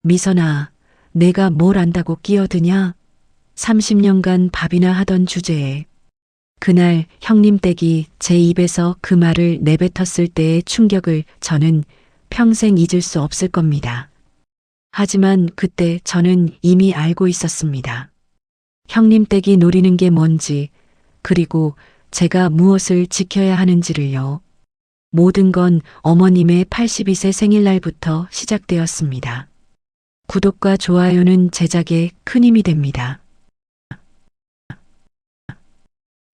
미선아, 내가 뭘 안다고 끼어드냐? 30년간 밥이나 하던 주제에. 그날 형님 댁이 제 입에서 그 말을 내뱉었을 때의 충격을 저는 평생 잊을 수 없을 겁니다. 하지만 그때 저는 이미 알고 있었습니다. 형님 댁이 노리는 게 뭔지, 그리고 제가 무엇을 지켜야 하는지를요. 모든 건 어머님의 82세 생일날부터 시작되었습니다. 구독과 좋아요는 제작에 큰 힘이 됩니다.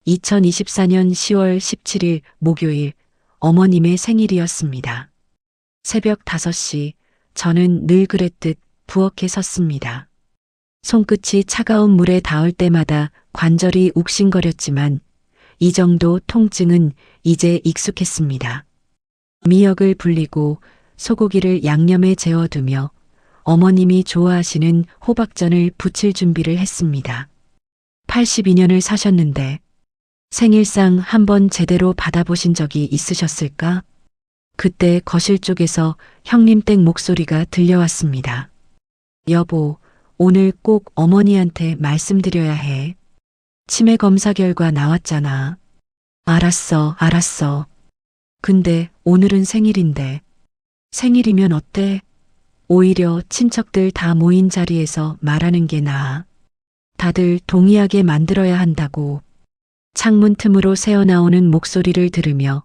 2024년 10월 17일 목요일 어머님의 생일이었습니다. 새벽 5시 저는 늘 그랬듯 부엌에 섰습니다. 손끝이 차가운 물에 닿을 때마다 관절이 욱신거렸지만 이 정도 통증은 이제 익숙했습니다. 미역을 불리고 소고기를 양념에 재워두며 어머님이 좋아하시는 호박전을 부칠 준비를 했습니다. 82년을 사셨는데 생일상 한번 제대로 받아보신 적이 있으셨을까? 그때 거실 쪽에서 형님 댁 목소리가 들려왔습니다. 여보, 오늘 꼭 어머니한테 말씀드려야 해. 치매 검사 결과 나왔잖아. 알았어. 근데 오늘은 생일인데. 생일이면 어때? 오히려 친척들 다 모인 자리에서 말하는 게 나아. 다들 동의하게 만들어야 한다고. 창문 틈으로 새어나오는 목소리를 들으며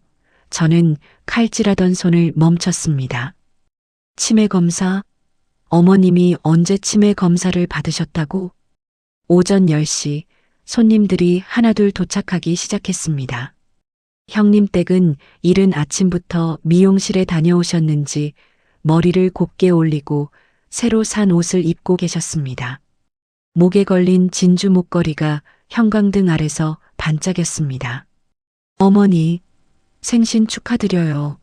저는 칼질하던 손을 멈췄습니다. 치매 검사? 어머님이 언제 치매 검사를 받으셨다고? 오전 10시 손님들이 하나둘 도착하기 시작했습니다. 형님 댁은 이른 아침부터 미용실에 다녀오셨는지 머리를 곱게 올리고 새로 산 옷을 입고 계셨습니다. 목에 걸린 진주 목걸이가 형광등 아래서 반짝였습니다. 어머니, 생신 축하드려요.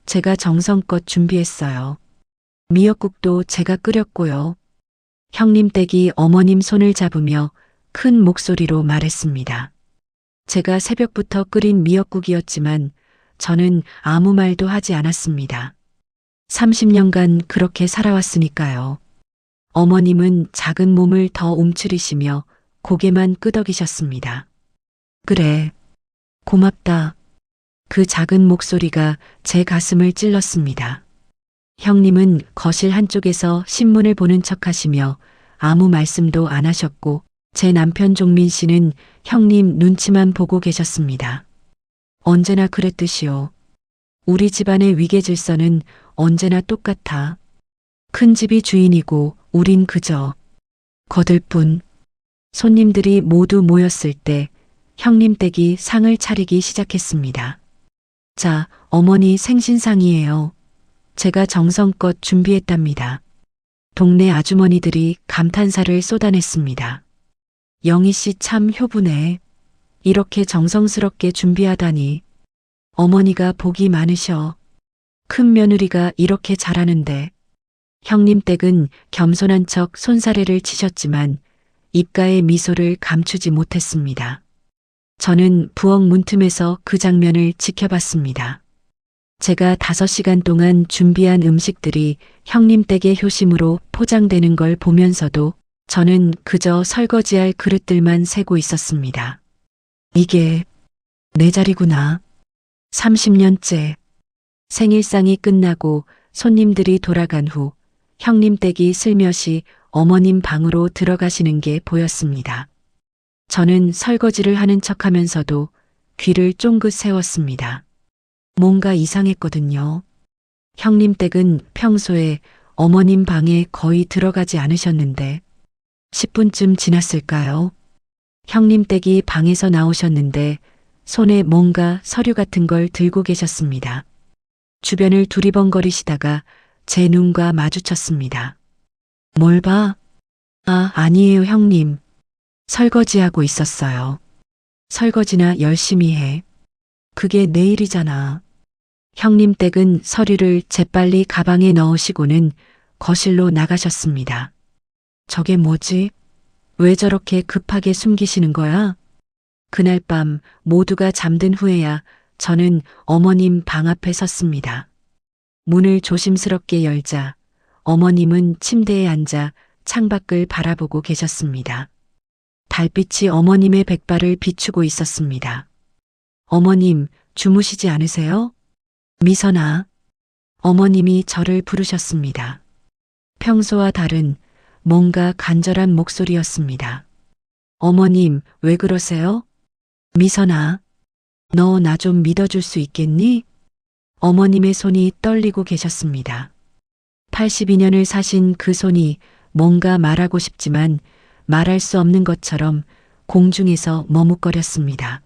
제가 정성껏 준비했어요. 미역국도 제가 끓였고요. 형님 댁이 어머님 손을 잡으며 큰 목소리로 말했습니다. 제가 새벽부터 끓인 미역국이었지만 저는 아무 말도 하지 않았습니다. 30년간 그렇게 살아왔으니까요. 어머님은 작은 몸을 더 움츠리시며 고개만 끄덕이셨습니다. 그래, 고맙다. 그 작은 목소리가 제 가슴을 찔렀습니다. 형님은 거실 한쪽에서 신문을 보는 척 하시며 아무 말씀도 안 하셨고 제 남편 종민 씨는 형님 눈치만 보고 계셨습니다. 언제나 그랬듯이요. 우리 집안의 위계 질서는 언제나 똑같아. 큰 집이 주인이고 우린 그저 거들 뿐. 손님들이 모두 모였을 때 형님 댁이 상을 차리기 시작했습니다. 자, 어머니 생신상이에요. 제가 정성껏 준비했답니다. 동네 아주머니들이 감탄사를 쏟아냈습니다. 영희 씨 참 효부네. 이렇게 정성스럽게 준비하다니. 어머니가 복이 많으셔. 큰 며느리가 이렇게 잘하는데. 형님 댁은 겸손한 척 손사래를 치셨지만 입가의 미소를 감추지 못했습니다. 저는 부엌 문틈에서 그 장면을 지켜봤습니다. 제가 5시간 동안 준비한 음식들이 형님 댁의 효심으로 포장되는 걸 보면서도 저는 그저 설거지할 그릇들만 세고 있었습니다. 이게 내 자리구나. 30년째. 생일상이 끝나고 손님들이 돌아간 후 형님 댁이 슬며시 어머님 방으로 들어가시는 게 보였습니다. 저는 설거지를 하는 척하면서도 귀를 쫑긋 세웠습니다. 뭔가 이상했거든요. 형님 댁은 평소에 어머님 방에 거의 들어가지 않으셨는데 10분쯤 지났을까요? 형님 댁이 방에서 나오셨는데 손에 뭔가 서류 같은 걸 들고 계셨습니다. 주변을 두리번거리시다가 제 눈과 마주쳤습니다. 뭘 봐? 아, 아니에요, 형님. 설거지하고 있었어요. 설거지나 열심히 해. 그게 내일이잖아. 형님 댁은 서류를 재빨리 가방에 넣으시고는 거실로 나가셨습니다. 저게 뭐지? 왜 저렇게 급하게 숨기시는 거야? 그날 밤 모두가 잠든 후에야 저는 어머님 방 앞에 섰습니다. 문을 조심스럽게 열자 어머님은 침대에 앉아 창밖을 바라보고 계셨습니다. 달빛이 어머님의 백발을 비추고 있었습니다. 어머님, 주무시지 않으세요? 미선아. 어머님이 저를 부르셨습니다. 평소와 다른 뭔가 간절한 목소리였습니다. 어머님, 왜 그러세요? 미선아, 너 나 좀 믿어줄 수 있겠니? 어머님의 손이 떨리고 계셨습니다. 82년을 사신 그 손이 뭔가 말하고 싶지만 말할 수 없는 것처럼 공중에서 머뭇거렸습니다.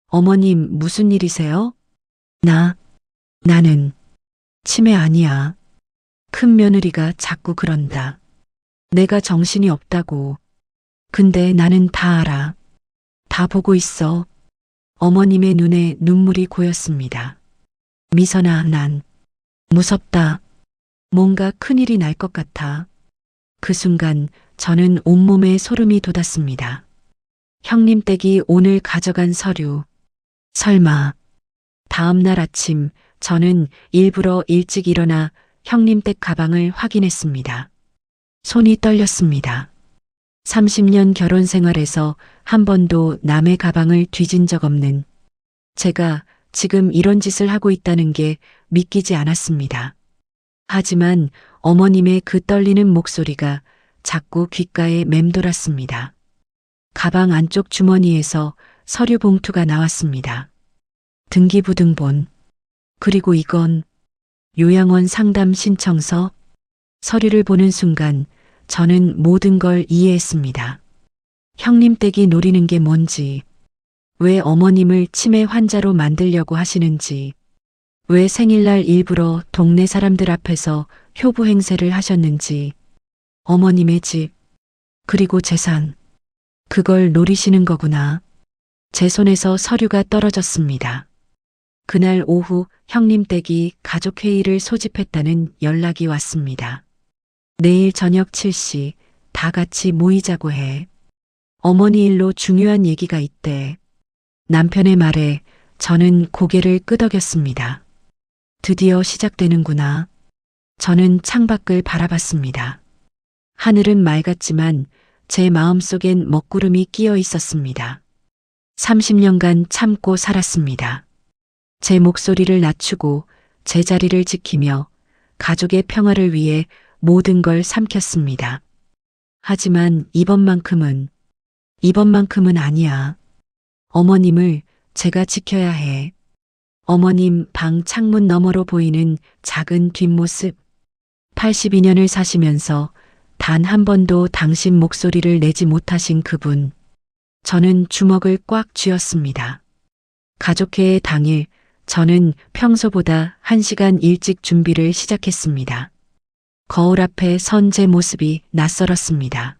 어머님, 무슨 일이세요? 나는 치매 아니야. 큰 며느리가 자꾸 그런다. 내가 정신이 없다고. 근데 나는 다 알아. 다 보고 있어. 어머님의 눈에 눈물이 고였습니다. 미선아, 난 무섭다. 뭔가 큰일이 날 것 같아. 그 순간 저는 온몸에 소름이 돋았습니다. 형님 댁이 오늘 가져간 서류. 설마. 다음 날 아침 저는 일부러 일찍 일어나 형님 댁 가방을 확인했습니다. 손이 떨렸습니다. 30년 결혼 생활에서 한 번도 남의 가방을 뒤진 적 없는 제가 지금 이런 짓을 하고 있다는 게 믿기지 않았습니다. 하지만 어머님의 그 떨리는 목소리가 자꾸 귓가에 맴돌았습니다. 가방 안쪽 주머니에서 서류 봉투가 나왔습니다. 등기부등본. 그리고 이건 요양원 상담 신청서. 서류를 보는 순간 저는 모든 걸 이해했습니다. 형님 댁이 노리는 게 뭔지, 왜 어머님을 치매 환자로 만들려고 하시는지, 왜 생일날 일부러 동네 사람들 앞에서 효부 행세를 하셨는지, 어머님의 집, 그리고 재산, 그걸 노리시는 거구나. 제 손에서 서류가 떨어졌습니다. 그날 오후 형님 댁이 가족회의를 소집했다는 연락이 왔습니다. 내일 저녁 7시 다 같이 모이자고 해. 어머니 일로 중요한 얘기가 있대. 남편의 말에 저는 고개를 끄덕였습니다. 드디어 시작되는구나. 저는 창밖을 바라봤습니다. 하늘은 맑았지만 제 마음속엔 먹구름이 끼어 있었습니다. 30년간 참고 살았습니다. 제 목소리를 낮추고 제 자리를 지키며 가족의 평화를 위해 모든 걸 삼켰습니다. 하지만 이번만큼은 아니야. 어머님을 제가 지켜야 해. 어머님 방 창문 너머로 보이는 작은 뒷모습. 82년을 사시면서 단 한 번도 당신 목소리를 내지 못하신 그분. 저는 주먹을 꽉 쥐었습니다. 가족회의 당일 저는 평소보다 1시간 일찍 준비를 시작했습니다. 거울 앞에 선 제 모습이 낯설었습니다.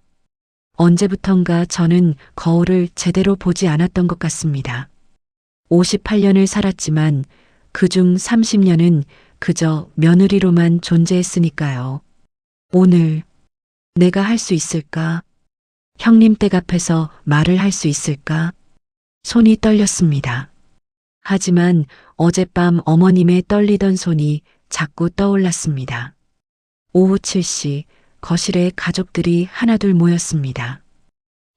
언제부턴가 저는 거울을 제대로 보지 않았던 것 같습니다. 58년을 살았지만 그중 30년은 그저 며느리로만 존재했으니까요. 오늘 내가 할 수 있을까? 형님 댁 앞에서 말을 할 수 있을까? 손이 떨렸습니다. 하지만 어젯밤 어머님의 떨리던 손이 자꾸 떠올랐습니다. 오후 7시 거실에 가족들이 하나둘 모였습니다.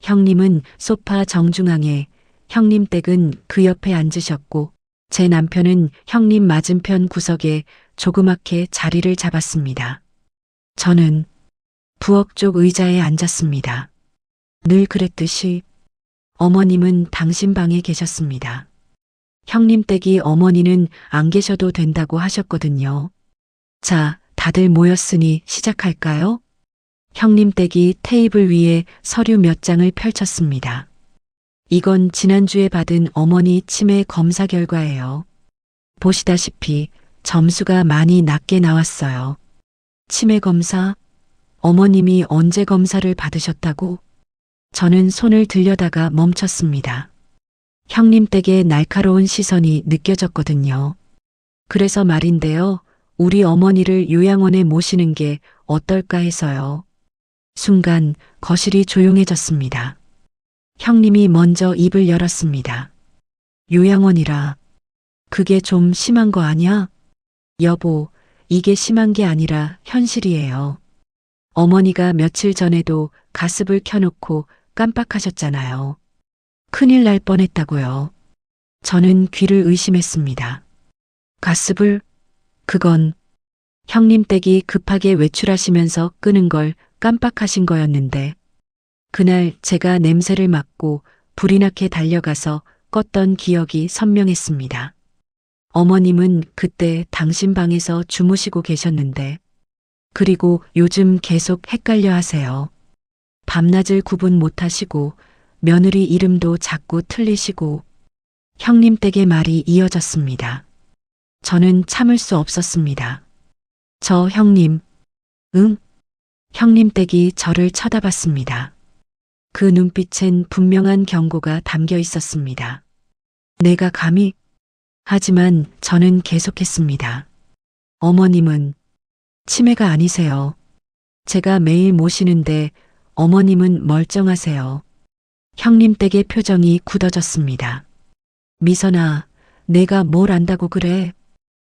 형님은 소파 정중앙에, 형님 댁은 그 옆에 앉으셨고 제 남편은 형님 맞은편 구석에 조그맣게 자리를 잡았습니다. 저는 부엌 쪽 의자에 앉았습니다. 늘 그랬듯이 어머님은 당신 방에 계셨습니다. 형님 댁이 어머니는 안 계셔도 된다고 하셨거든요. 자, 다들 모였으니 시작할까요? 형님 댁이 테이블 위에 서류 몇 장을 펼쳤습니다. 이건 지난주에 받은 어머니 치매 검사 결과예요. 보시다시피 점수가 많이 낮게 나왔어요. 치매 검사? 어머님이 언제 검사를 받으셨다고? 저는 손을 들여다가 멈췄습니다. 형님 댁의 날카로운 시선이 느껴졌거든요. 그래서 말인데요. 우리 어머니를 요양원에 모시는 게 어떨까 해서요. 순간 거실이 조용해졌습니다. 형님이 먼저 입을 열었습니다. 요양원이라. 그게 좀 심한 거 아니야? 여보, 이게 심한 게 아니라 현실이에요. 어머니가 며칠 전에도 가습을 켜놓고 깜빡하셨잖아요. 큰일 날 뻔했다고요. 저는 귀를 의심했습니다. 가습을? 그건 형님 댁이 급하게 외출하시면서 끄는 걸 깜빡하신 거였는데 그날 제가 냄새를 맡고 불이 나게 달려가서 껐던 기억이 선명했습니다. 어머님은 그때 당신 방에서 주무시고 계셨는데 그리고 요즘 계속 헷갈려 하세요. 밤낮을 구분 못 하시고 며느리 이름도 자꾸 틀리시고 형님 댁의 말이 이어졌습니다. 저는 참을 수 없었습니다. 저 형님, 응? 형님 댁이 저를 쳐다봤습니다. 그 눈빛엔 분명한 경고가 담겨 있었습니다. 내가 감히? 하지만 저는 계속했습니다. 어머님은 치매가 아니세요. 제가 매일 모시는데 어머님은 멀쩡하세요. 형님 댁의 표정이 굳어졌습니다. 미선아, 내가 뭘 안다고 그래?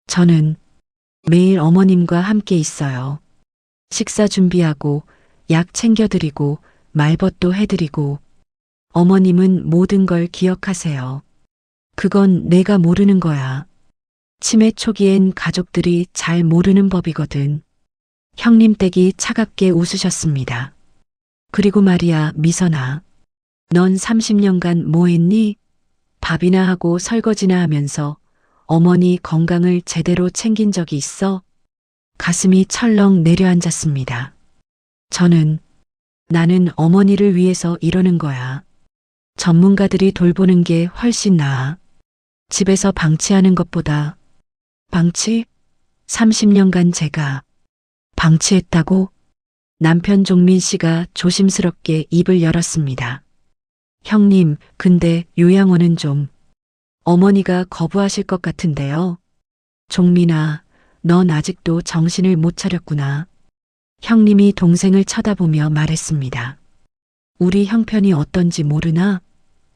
저는 매일 어머님과 함께 있어요. 식사 준비하고 약 챙겨드리고 말벗도 해드리고 어머님은 모든 걸 기억하세요. 그건 내가 모르는 거야. 치매 초기엔 가족들이 잘 모르는 법이거든. 형님 댁이 차갑게 웃으셨습니다. 그리고 말이야, 미선아. 넌 30년간 뭐 했니? 밥이나 하고 설거지나 하면서 어머니 건강을 제대로 챙긴 적이 있어? 가슴이 철렁 내려앉았습니다. 나는 어머니를 위해서 이러는 거야. 전문가들이 돌보는 게 훨씬 나아. 집에서 방치하는 것보다. 방치? 30년간 제가 방치했다고? 남편 종민 씨가 조심스럽게 입을 열었습니다. 형님, 근데 요양원은 좀 어머니가 거부하실 것 같은데요. 종민아, 넌 아직도 정신을 못 차렸구나. 형님이 동생을 쳐다보며 말했습니다. 우리 형편이 어떤지 모르나?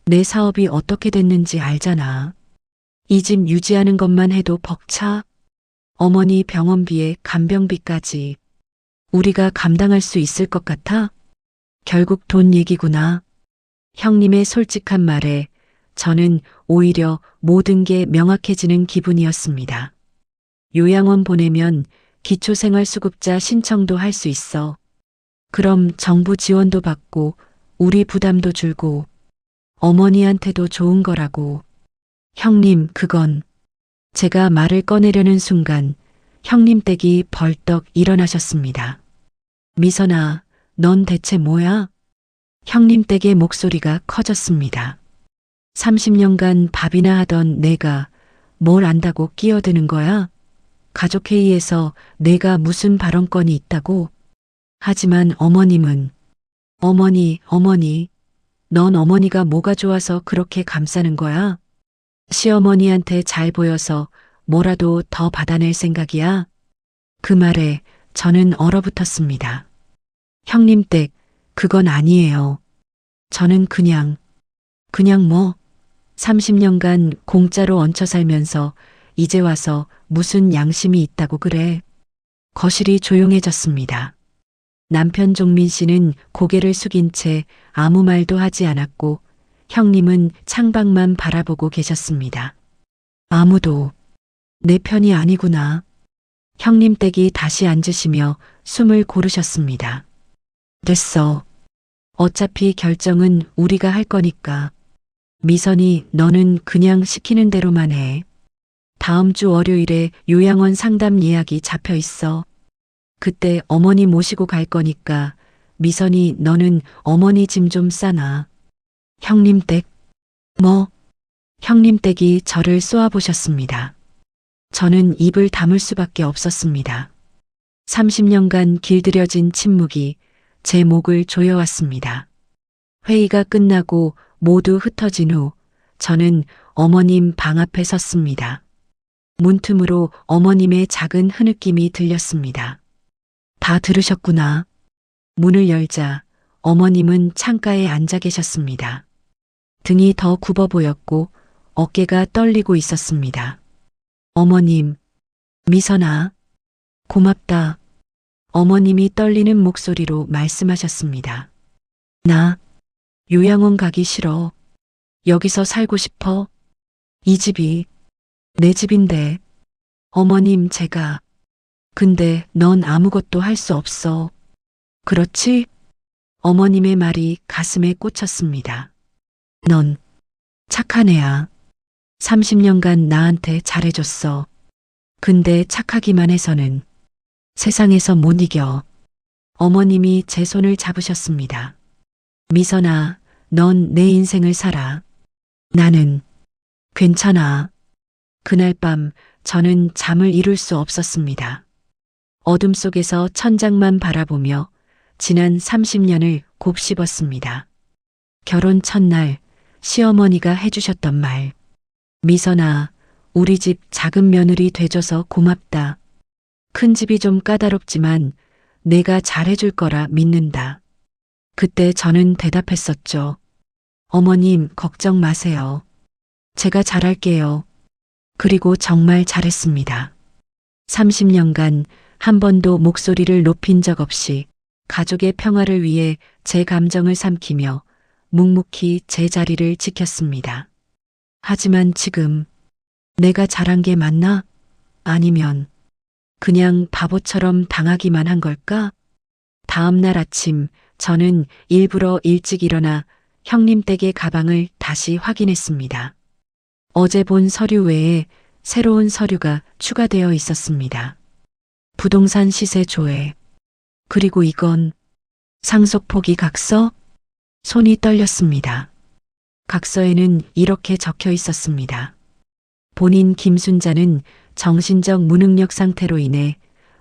내 사업이 어떻게 됐는지 알잖아. 이 집 유지하는 것만 해도 벅차. 어머니 병원비에 간병비까지 우리가 감당할 수 있을 것 같아? 결국 돈 얘기구나. 형님의 솔직한 말에 저는 오히려 모든 게 명확해지는 기분이었습니다. 요양원 보내면 기초생활수급자 신청도 할 수 있어. 그럼 정부 지원도 받고 우리 부담도 줄고 어머니한테도 좋은 거라고. 형님, 그건. 제가 말을 꺼내려는 순간 형님 댁이 벌떡 일어나셨습니다. 미선아, 넌 대체 뭐야? 형님 댁의 목소리가 커졌습니다. 30년간 밥이나 하던 내가 뭘 안다고 끼어드는 거야? 가족회의에서 내가 무슨 발언권이 있다고? 하지만 어머님은 어머니, 넌 어머니가 뭐가 좋아서 그렇게 감싸는 거야? 시어머니한테 잘 보여서 뭐라도 더 받아낼 생각이야? 그 말에 저는 얼어붙었습니다. 형님 댁, 그건 아니에요. 저는 그냥 뭐 30년간 공짜로 얹혀 살면서 이제 와서 무슨 양심이 있다고 그래. 거실이 조용해졌습니다. 남편 종민 씨는 고개를 숙인 채 아무 말도 하지 않았고 형님은 창밖만 바라보고 계셨습니다. 아무도 내 편이 아니구나. 형님 댁이 다시 앉으시며 숨을 고르셨습니다. 됐어. 어차피 결정은 우리가 할 거니까. 미선이, 너는 그냥 시키는 대로만 해. 다음 주 월요일에 요양원 상담 예약이 잡혀 있어. 그때 어머니 모시고 갈 거니까 미선이, 너는 어머니 짐 좀 싸놔. 형님 댁? 뭐? 형님 댁이 저를 쏘아보셨습니다. 저는 입을 다물 수밖에 없었습니다. 30년간 길들여진 침묵이 제 목을 조여왔습니다. 회의가 끝나고 모두 흩어진 후 저는 어머님 방 앞에 섰습니다. 문틈으로 어머님의 작은 흐느낌이 들렸습니다. 다 들으셨구나. 문을 열자 어머님은 창가에 앉아 계셨습니다. 등이 더 굽어 보였고 어깨가 떨리고 있었습니다. 어머님, 미선아. 고맙다. 어머님이 떨리는 목소리로 말씀하셨습니다. 나 요양원 가기 싫어. 여기서 살고 싶어. 이 집이 내 집인데. 어머님, 근데 넌 아무것도 할 수 없어. 그렇지? 어머님의 말이 가슴에 꽂혔습니다. 넌 착한 애야. 30년간 나한테 잘해줬어. 근데 착하기만 해서는 세상에서 못 이겨. 어머님이 제 손을 잡으셨습니다. 미선아, 넌 내 인생을 살아. 나는 괜찮아. 그날 밤 저는 잠을 이룰 수 없었습니다. 어둠 속에서 천장만 바라보며 지난 30년을 곱씹었습니다. 결혼 첫날 시어머니가 해주셨던 말. 미선아, 우리 집 작은 며느리 돼줘서 고맙다. 큰 집이 좀 까다롭지만 내가 잘해줄 거라 믿는다. 그때 저는 대답했었죠. 어머님, 걱정 마세요. 제가 잘할게요. 그리고 정말 잘했습니다. 30년간 한 번도 목소리를 높인 적 없이 가족의 평화를 위해 제 감정을 삼키며 묵묵히 제 자리를 지켰습니다. 하지만 지금 내가 잘한 게 맞나? 아니면 그냥 바보처럼 당하기만 한 걸까? 다음 날 아침 저는 일부러 일찍 일어나 형님 댁의 가방을 다시 확인했습니다. 어제 본 서류 외에 새로운 서류가 추가되어 있었습니다. 부동산 시세 조회. 그리고 이건 상속 포기 각서? 손이 떨렸습니다. 각서에는 이렇게 적혀 있었습니다. 본인 김순자는 정신적 무능력 상태로 인해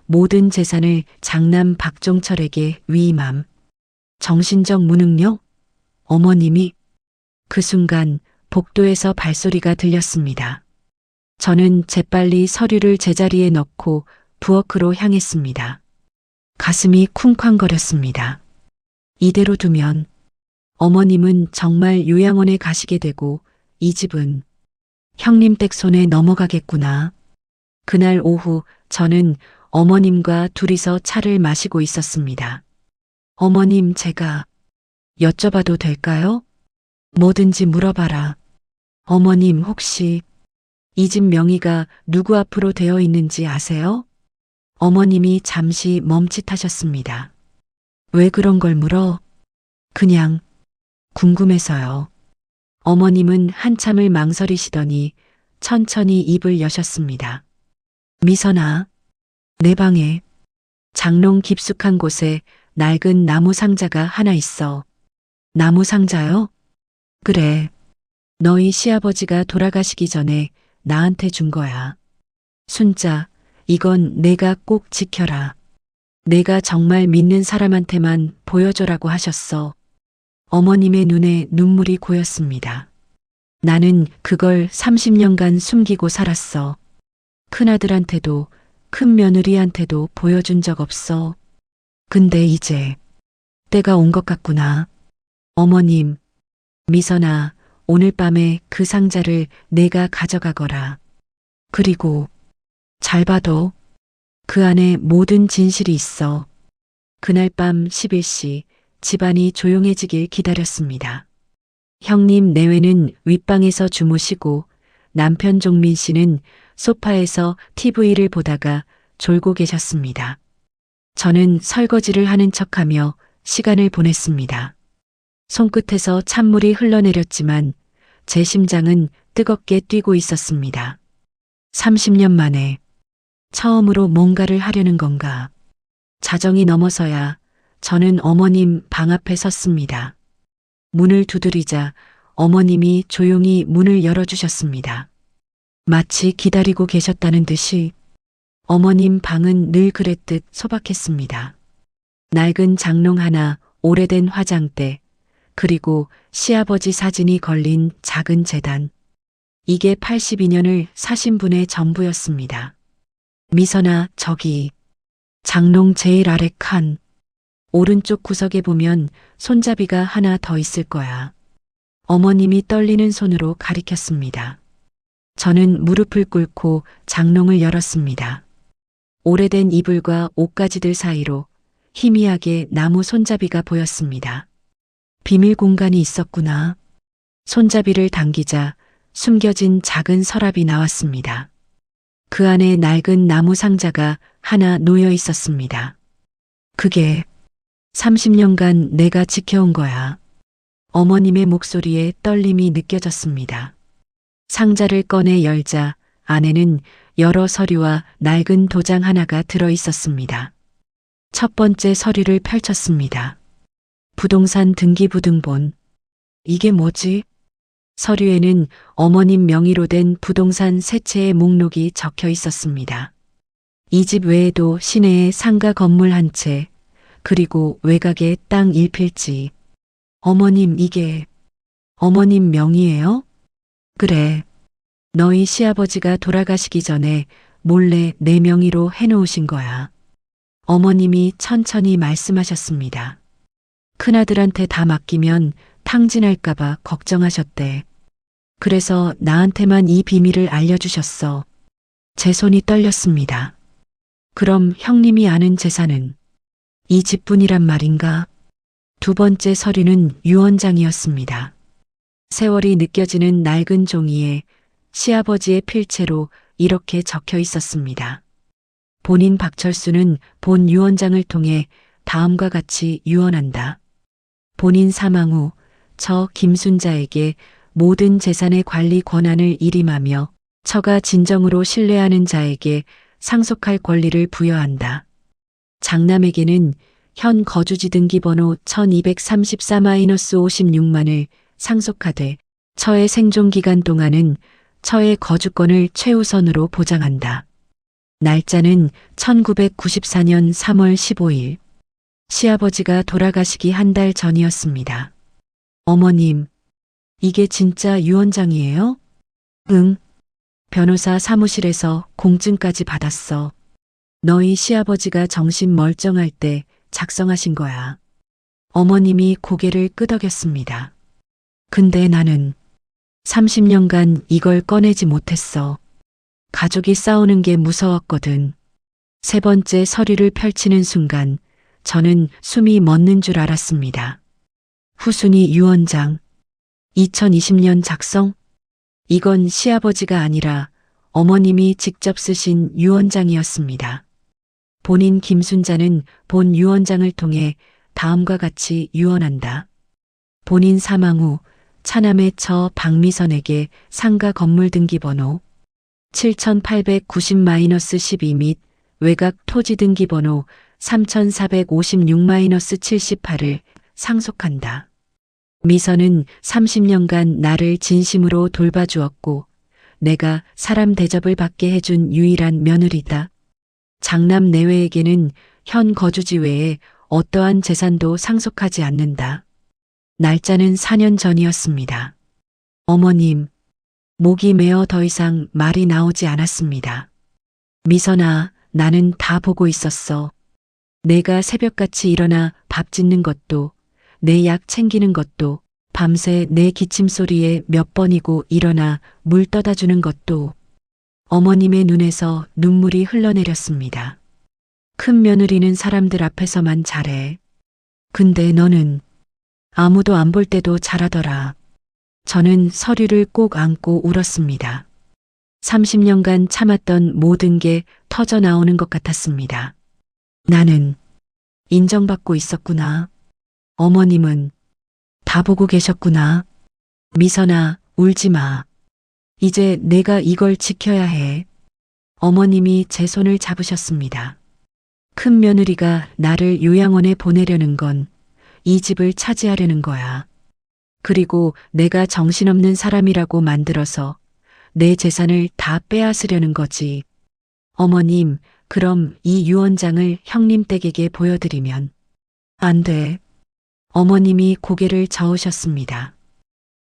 모든 재산을 장남 박종철에게 위임함. 정신적 무능력? 어머님이? 그 순간 복도에서 발소리가 들렸습니다. 저는 재빨리 서류를 제자리에 넣고 부엌으로 향했습니다. 가슴이 쿵쾅거렸습니다. 이대로 두면 어머님은 정말 요양원에 가시게 되고 이 집은 형님 댁 손에 넘어가겠구나. 그날 오후 저는 어머님과 둘이서 차를 마시고 있었습니다. 어머님, 여쭤봐도 될까요? 뭐든지 물어봐라. 어머님, 혹시 이 집 명의가 누구 앞으로 되어 있는지 아세요? 어머님이 잠시 멈칫하셨습니다. 왜 그런 걸 물어? 그냥 궁금해서요. 어머님은 한참을 망설이시더니 천천히 입을 여셨습니다. 미선아, 내 방에 장롱 깊숙한 곳에 낡은 나무 상자가 하나 있어. 나무 상자요? 그래. 너희 시아버지가 돌아가시기 전에 나한테 준 거야. 순자, 이건 내가 꼭 지켜라. 내가 정말 믿는 사람한테만 보여줘라고 하셨어. 어머님의 눈에 눈물이 고였습니다. 나는 그걸 30년간 숨기고 살았어. 큰아들한테도 큰 며느리한테도 보여준 적 없어. 근데 이제 때가 온 것 같구나. 어머님, 미선아, 오늘 밤에 그 상자를 내가 가져가거라. 그리고 잘 봐도 그 안에 모든 진실이 있어. 그날 밤 11시 집안이 조용해지길 기다렸습니다. 형님 내외는 윗방에서 주무시고 남편 종민 씨는 소파에서 TV를 보다가 졸고 계셨습니다. 저는 설거지를 하는 척하며 시간을 보냈습니다. 손끝에서 찬물이 흘러내렸지만 제 심장은 뜨겁게 뛰고 있었습니다. 30년 만에 처음으로 뭔가를 하려는 건가. 자정이 넘어서야 저는 어머님 방 앞에 섰습니다. 문을 두드리자 어머님이 조용히 문을 열어주셨습니다. 마치 기다리고 계셨다는 듯이 어머님 방은 늘 그랬듯 소박했습니다. 낡은 장롱 하나, 오래된 화장대, 그리고 시아버지 사진이 걸린 작은 재단. 이게 82년을 사신 분의 전부였습니다. 미선아, 저기 장롱 제일 아래 칸 오른쪽 구석에 보면 손잡이가 하나 더 있을 거야. 어머님이 떨리는 손으로 가리켰습니다. 저는 무릎을 꿇고 장롱을 열었습니다. 오래된 이불과 옷가지들 사이로 희미하게 나무 손잡이가 보였습니다. 비밀 공간이 있었구나. 손잡이를 당기자 숨겨진 작은 서랍이 나왔습니다. 그 안에 낡은 나무 상자가 하나 놓여 있었습니다. 그게 30년간 내가 지켜온 거야. 어머님의 목소리에 떨림이 느껴졌습니다. 상자를 꺼내 열자 안에는 여러 서류와 낡은 도장 하나가 들어 있었습니다. 첫 번째 서류를 펼쳤습니다. 부동산 등기부등본. 이게 뭐지? 서류에는 어머님 명의로 된 부동산 세 채의 목록이 적혀 있었습니다. 이 집 외에도 시내에 상가 건물 한 채, 그리고 외곽에 땅 1필지. 어머님, 이게 어머님 명의예요? 그래. 너희 시아버지가 돌아가시기 전에 몰래 내 명의로 해놓으신 거야. 어머님이 천천히 말씀하셨습니다. 큰아들한테 다 맡기면 탕진할까봐 걱정하셨대. 그래서 나한테만 이 비밀을 알려주셨어. 제 손이 떨렸습니다. 그럼 형님이 아는 재산은 이 집뿐이란 말인가? 두 번째 서류는 유언장이었습니다. 세월이 느껴지는 낡은 종이에 시아버지의 필체로 이렇게 적혀 있었습니다. 본인 박철수는 본 유언장을 통해 다음과 같이 유언한다. 본인 사망 후 저 김순자에게 모든 재산의 관리 권한을 일임하며 처가 진정으로 신뢰하는 자에게 상속할 권리를 부여한다. 장남에게는 현 거주지 등기번호 1234-56만을 상속하되 처의 생존 기간 동안은 처의 거주권을 최우선으로 보장한다. 날짜는 1994년 3월 15일. 시아버지가 돌아가시기 한 달 전이었습니다. 어머님, 이게 진짜 유언장이에요? 응. 변호사 사무실에서 공증까지 받았어. 너희 시아버지가 정신 멀쩡할 때 작성하신 거야. 어머님이 고개를 끄덕였습니다. 근데 나는 30년간 이걸 꺼내지 못했어. 가족이 싸우는 게 무서웠거든. 세 번째 서류를 펼치는 순간 저는 숨이 멎는 줄 알았습니다. 후순위 유언장. 2020년 작성? 이건 시아버지가 아니라 어머님이 직접 쓰신 유언장이었습니다. 본인 김순자는 본 유언장을 통해 다음과 같이 유언한다. 본인 사망 후 차남의 처 박미선에게 상가 건물 등기번호 7890-12 및 외곽 토지 등기번호 3456-78을 상속한다. 미선은 30년간 나를 진심으로 돌봐주었고 내가 사람 대접을 받게 해준 유일한 며느리다. 장남 내외에게는 현 거주지 외에 어떠한 재산도 상속하지 않는다. 날짜는 4년 전이었습니다. 어머님, 목이 메어 더 이상 말이 나오지 않았습니다. 미선아, 나는 다 보고 있었어. 내가 새벽같이 일어나 밥 짓는 것도, 내 약 챙기는 것도, 밤새 내 기침 소리에 몇 번이고 일어나 물 떠다 주는 것도. 어머님의 눈에서 눈물이 흘러내렸습니다. 큰 며느리는 사람들 앞에서만 잘해. 근데 너는 아무도 안 볼 때도 잘하더라. 저는 서류를 꼭 안고 울었습니다. 30년간 참았던 모든 게 터져 나오는 것 같았습니다. 나는 인정받고 있었구나. 어머님은 다 보고 계셨구나. 미선아, 울지 마. 이제 내가 이걸 지켜야 해. 어머님이 제 손을 잡으셨습니다. 큰 며느리가 나를 요양원에 보내려는 건 이 집을 차지하려는 거야. 그리고 내가 정신없는 사람이라고 만들어서 내 재산을 다 빼앗으려는 거지. 어머님, 그럼 이 유언장을 형님 댁에게 보여드리면 안 돼. 어머님이 고개를 저으셨습니다.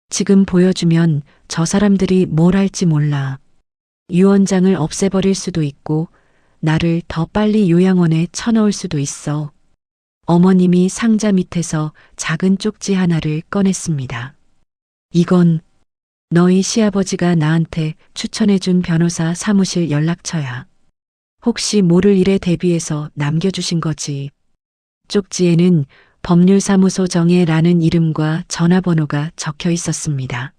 지금 보여주면 저 사람들이 뭘 할지 몰라. 유언장을 없애버릴 수도 있고 나를 더 빨리 요양원에 쳐넣을 수도 있어. 어머님이 상자 밑에서 작은 쪽지 하나를 꺼냈습니다. 이건 너희 시아버지가 나한테 추천해준 변호사 사무실 연락처야. 혹시 모를 일에 대비해서 남겨주신 거지. 쪽지에는 법률사무소 정혜라는 이름과 전화번호가 적혀 있었습니다.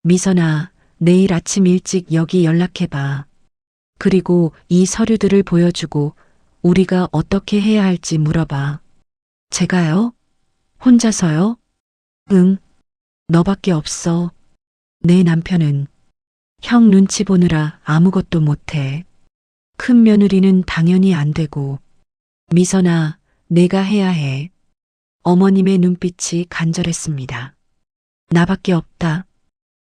미선아, 내일 아침 일찍 여기 연락해봐. 그리고 이 서류들을 보여주고 우리가 어떻게 해야 할지 물어봐. 제가요? 혼자서요? 응, 너밖에 없어. 내 남편은 형 눈치 보느라 아무것도 못해. 큰 며느리는 당연히 안 되고. 미선아, 내가 해야 해. 어머님의 눈빛이 간절했습니다. 나밖에 없다.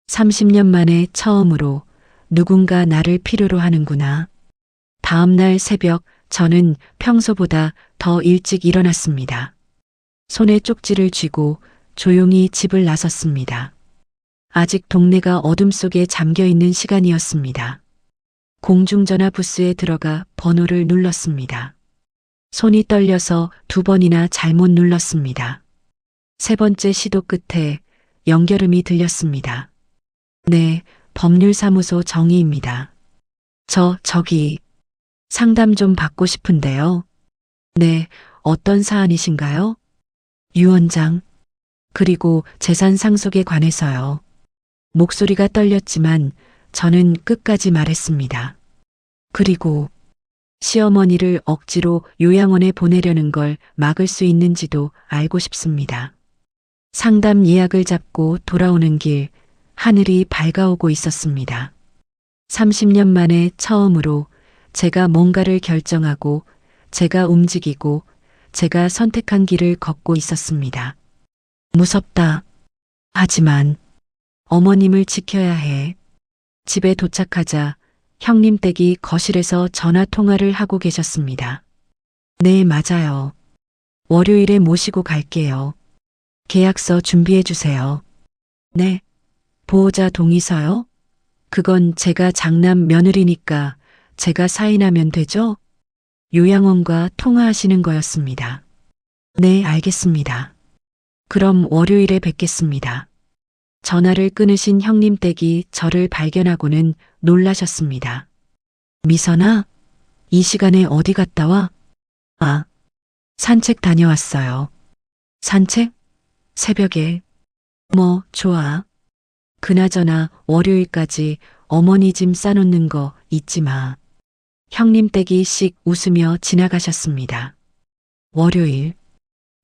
30년 만에 처음으로 누군가 나를 필요로 하는구나. 다음 날 새벽 저는 평소보다 더 일찍 일어났습니다. 손에 쪽지를 쥐고 조용히 집을 나섰습니다. 아직 동네가 어둠 속에 잠겨 있는 시간이었습니다. 공중전화 부스에 들어가 번호를 눌렀습니다. 손이 떨려서 2번이나 잘못 눌렀습니다. 3번째 시도 끝에 연결음이 들렸습니다. 네, 법률사무소 정희입니다. 저기, 상담 좀 받고 싶은데요. 네, 어떤 사안이신가요? 유언장, 그리고 재산 상속에 관해서요. 목소리가 떨렸지만 저는 끝까지 말했습니다. 그리고 시어머니를 억지로 요양원에 보내려는 걸 막을 수 있는지도 알고 싶습니다. 상담 예약을 잡고 돌아오는 길, 하늘이 밝아오고 있었습니다. 30년 만에 처음으로 제가 뭔가를 결정하고 제가 움직이고 제가 선택한 길을 걷고 있었습니다. 무섭다. 하지만 어머님을 지켜야 해. 집에 도착하자 형님 댁이 거실에서 전화 통화를 하고 계셨습니다. 네, 맞아요. 월요일에 모시고 갈게요. 계약서 준비해 주세요. 네. 보호자 동의서요? 그건 제가 장남 며느리니까 제가 사인하면 되죠? 요양원과 통화하시는 거였습니다. 네, 알겠습니다. 그럼 월요일에 뵙겠습니다. 전화를 끊으신 형님 댁이 저를 발견하고는 놀라셨습니다. 미선아, 이 시간에 어디 갔다 와? 아, 산책 다녀왔어요. 산책? 새벽에. 뭐, 좋아. 그나저나 월요일까지 어머니 짐 싸놓는 거 잊지 마. 형님 댁이 씩 웃으며 지나가셨습니다. 월요일.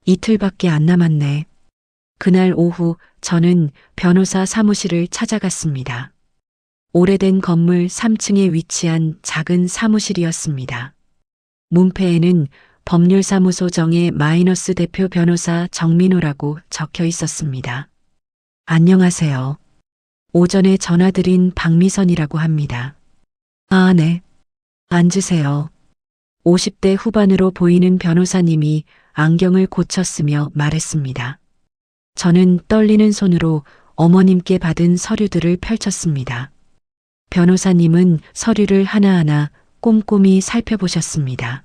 이틀밖에 안 남았네. 그날 오후 저는 변호사 사무실을 찾아갔습니다. 오래된 건물 3층에 위치한 작은 사무실이었습니다. 문패에는 법률사무소 정의 마이너스 대표 변호사 정민호라고 적혀 있었습니다. 안녕하세요. 오전에 전화드린 박미선이라고 합니다. 아, 네. 앉으세요. 50대 후반으로 보이는 변호사님이 안경을 고쳤으며 말했습니다. 저는 떨리는 손으로 어머님께 받은 서류들을 펼쳤습니다. 변호사님은 서류를 하나하나 꼼꼼히 살펴보셨습니다.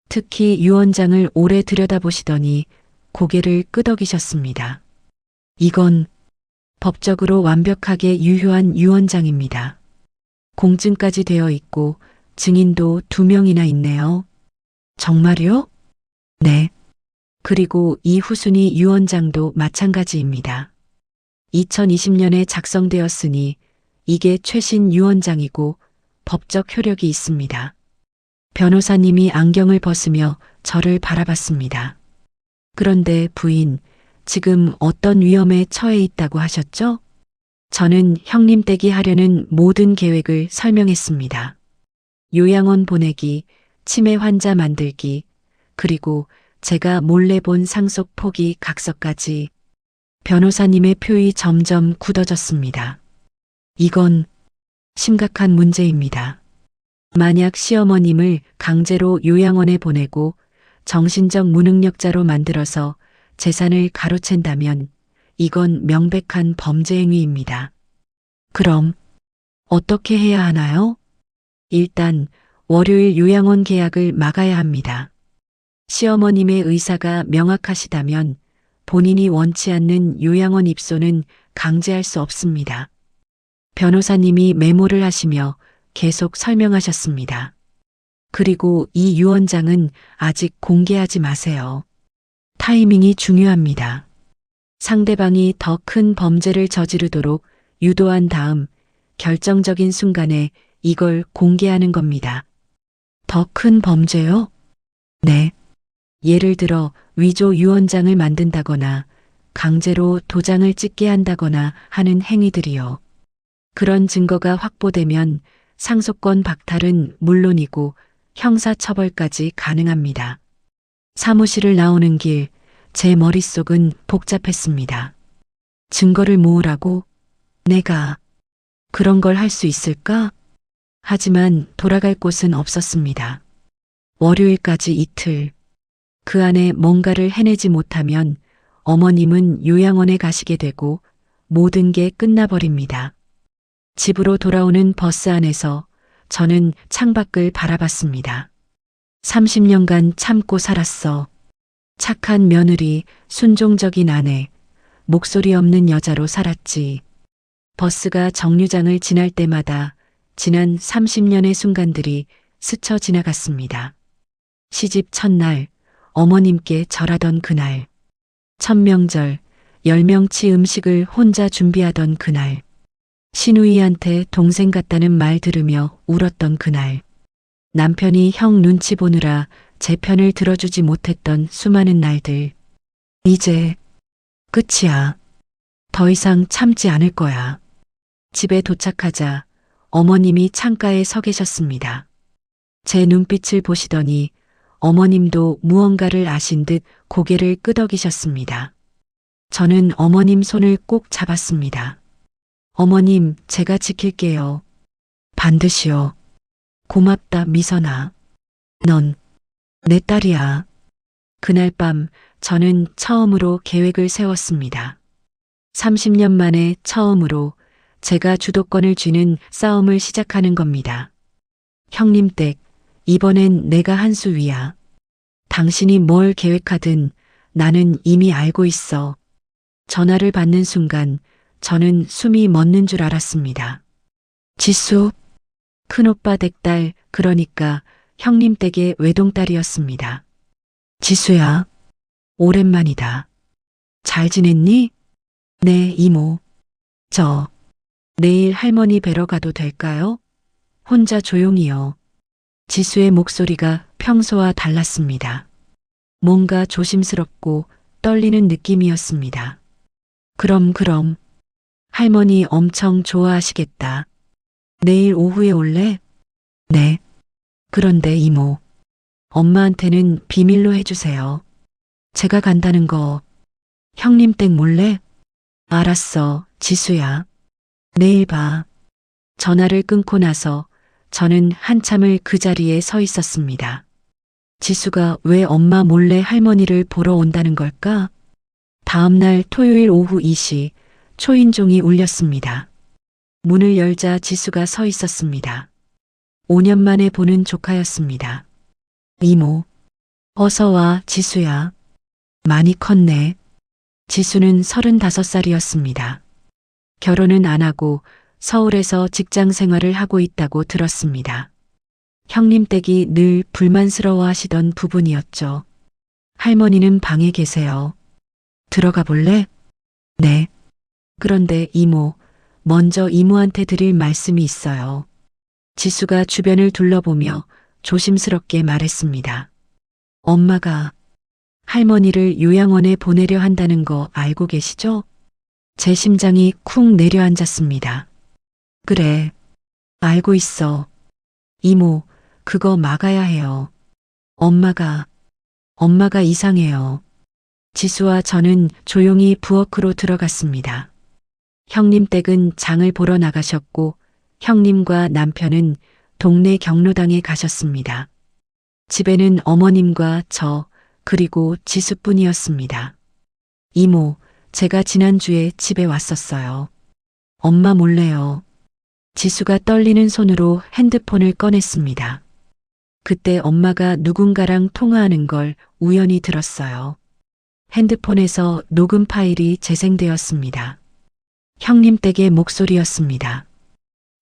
특히 유언장을 오래 들여다보시더니 고개를 끄덕이셨습니다. 이건 법적으로 완벽하게 유효한 유언장입니다. 공증까지 되어 있고 증인도 2명이나 있네요. 정말요? 네. 그리고 이 후순위 유언장도 마찬가지입니다. 2020년에 작성되었으니 이게 최신 유언장이고 법적 효력이 있습니다. 변호사님이 안경을 벗으며 저를 바라봤습니다. 그런데 부인, 지금 어떤 위험에 처해 있다고 하셨죠? 저는 형님 댁이 하려는 모든 계획을 설명했습니다. 요양원 보내기, 치매 환자 만들기, 그리고 제가 몰래 본 상속 포기 각서까지. 변호사님의 표이 점점 굳어졌습니다. 이건 심각한 문제입니다. 만약 시어머님을 강제로 요양원에 보내고 정신적 무능력자로 만들어서 재산을 가로챈다면 이건 명백한 범죄 행위입니다. 그럼 어떻게 해야 하나요? 일단 월요일 요양원 계약을 막아야 합니다. 시어머님의 의사가 명확하시다면 본인이 원치 않는 요양원 입소는 강제할 수 없습니다. 변호사님이 메모를 하시며 계속 설명하셨습니다. 그리고 이 유언장은 아직 공개하지 마세요. 타이밍이 중요합니다. 상대방이 더 큰 범죄를 저지르도록 유도한 다음 결정적인 순간에 이걸 공개하는 겁니다. 더 큰 범죄요? 네. 예를 들어 위조 유언장을 만든다거나 강제로 도장을 찍게 한다거나 하는 행위들이요. 그런 증거가 확보되면 상속권 박탈은 물론이고 형사처벌까지 가능합니다. 사무실을 나오는 길, 제 머릿속은 복잡했습니다. 증거를 모으라고? 내가 그런 걸 할 수 있을까? 하지만 돌아갈 곳은 없었습니다. 월요일까지 이틀. 그 안에 뭔가를 해내지 못하면 어머님은 요양원에 가시게 되고 모든 게 끝나버립니다. 집으로 돌아오는 버스 안에서 저는 창밖을 바라봤습니다. 30년간 참고 살았어. 착한 며느리, 순종적인 아내, 목소리 없는 여자로 살았지. 버스가 정류장을 지날 때마다 지난 30년의 순간들이 스쳐 지나갔습니다. 시집 첫날, 어머님께 절하던 그날, 천명절, 10명치 음식을 혼자 준비하던 그날, 시누이한테 동생 같다는 말 들으며 울었던 그날, 남편이 형 눈치 보느라 제 편을 들어주지 못했던 수많은 날들. 이제 끝이야. 더 이상 참지 않을 거야. 집에 도착하자 어머님이 창가에 서 계셨습니다. 제 눈빛을 보시더니 어머님도 무언가를 아신 듯 고개를 끄덕이셨습니다. 저는 어머님 손을 꼭 잡았습니다. 어머님, 제가 지킬게요. 반드시요. 고맙다, 미선아. 넌 내 딸이야. 그날 밤 저는 처음으로 계획을 세웠습니다. 30년 만에 처음으로 제가 주도권을 쥐는 싸움을 시작하는 겁니다. 형님 댁, 이번엔 내가 한 수 위야. 당신이 뭘 계획하든 나는 이미 알고 있어. 전화를 받는 순간 저는 숨이 멎는 줄 알았습니다. 지수, 큰오빠 댁 딸, 그러니까 형님 댁의 외동딸이었습니다. 지수야, 오랜만이다. 잘 지냈니? 네, 이모. 저 내일 할머니 뵈러 가도 될까요? 혼자 조용히요. 지수의 목소리가 평소와 달랐습니다. 뭔가 조심스럽고 떨리는 느낌이었습니다. 그럼. 할머니 엄청 좋아하시겠다. 내일 오후에 올래? 네. 그런데 이모, 엄마한테는 비밀로 해주세요. 제가 간다는 거 형님 댁 몰래? 알았어, 지수야. 내일 봐. 전화를 끊고 나서 저는 한참을 그 자리에 서 있었습니다. 지수가 왜 엄마 몰래 할머니를 보러 온다는 걸까? 다음 날 토요일 오후 2시 초인종이 울렸습니다. 문을 열자 지수가 서 있었습니다. 5년 만에 보는 조카였습니다. 이모, 어서 와, 지수야. 많이 컸네. 지수는 35살이었습니다. 결혼은 안 하고 서울에서 직장 생활을 하고 있다고 들었습니다. 형님 댁이 늘 불만스러워 하시던 부분이었죠. 할머니는 방에 계세요. 들어가 볼래? 네. 그런데 이모, 먼저 이모한테 드릴 말씀이 있어요. 지수가 주변을 둘러보며 조심스럽게 말했습니다. 엄마가 할머니를 요양원에 보내려 한다는 거 알고 계시죠? 제 심장이 쿵 내려앉았습니다. 그래, 알고 있어. 이모, 그거 막아야 해요. 엄마가 이상해요. 지수와 저는 조용히 부엌으로 들어갔습니다. 형님 댁은 장을 보러 나가셨고 형님과 남편은 동네 경로당에 가셨습니다. 집에는 어머님과 저 그리고 지수뿐이었습니다. 이모, 제가 지난주에 집에 왔었어요. 엄마 몰래요. 지수가 떨리는 손으로 핸드폰을 꺼냈습니다. 그때 엄마가 누군가랑 통화하는 걸 우연히 들었어요. 핸드폰에서 녹음 파일이 재생되었습니다. 형님 댁의 목소리였습니다.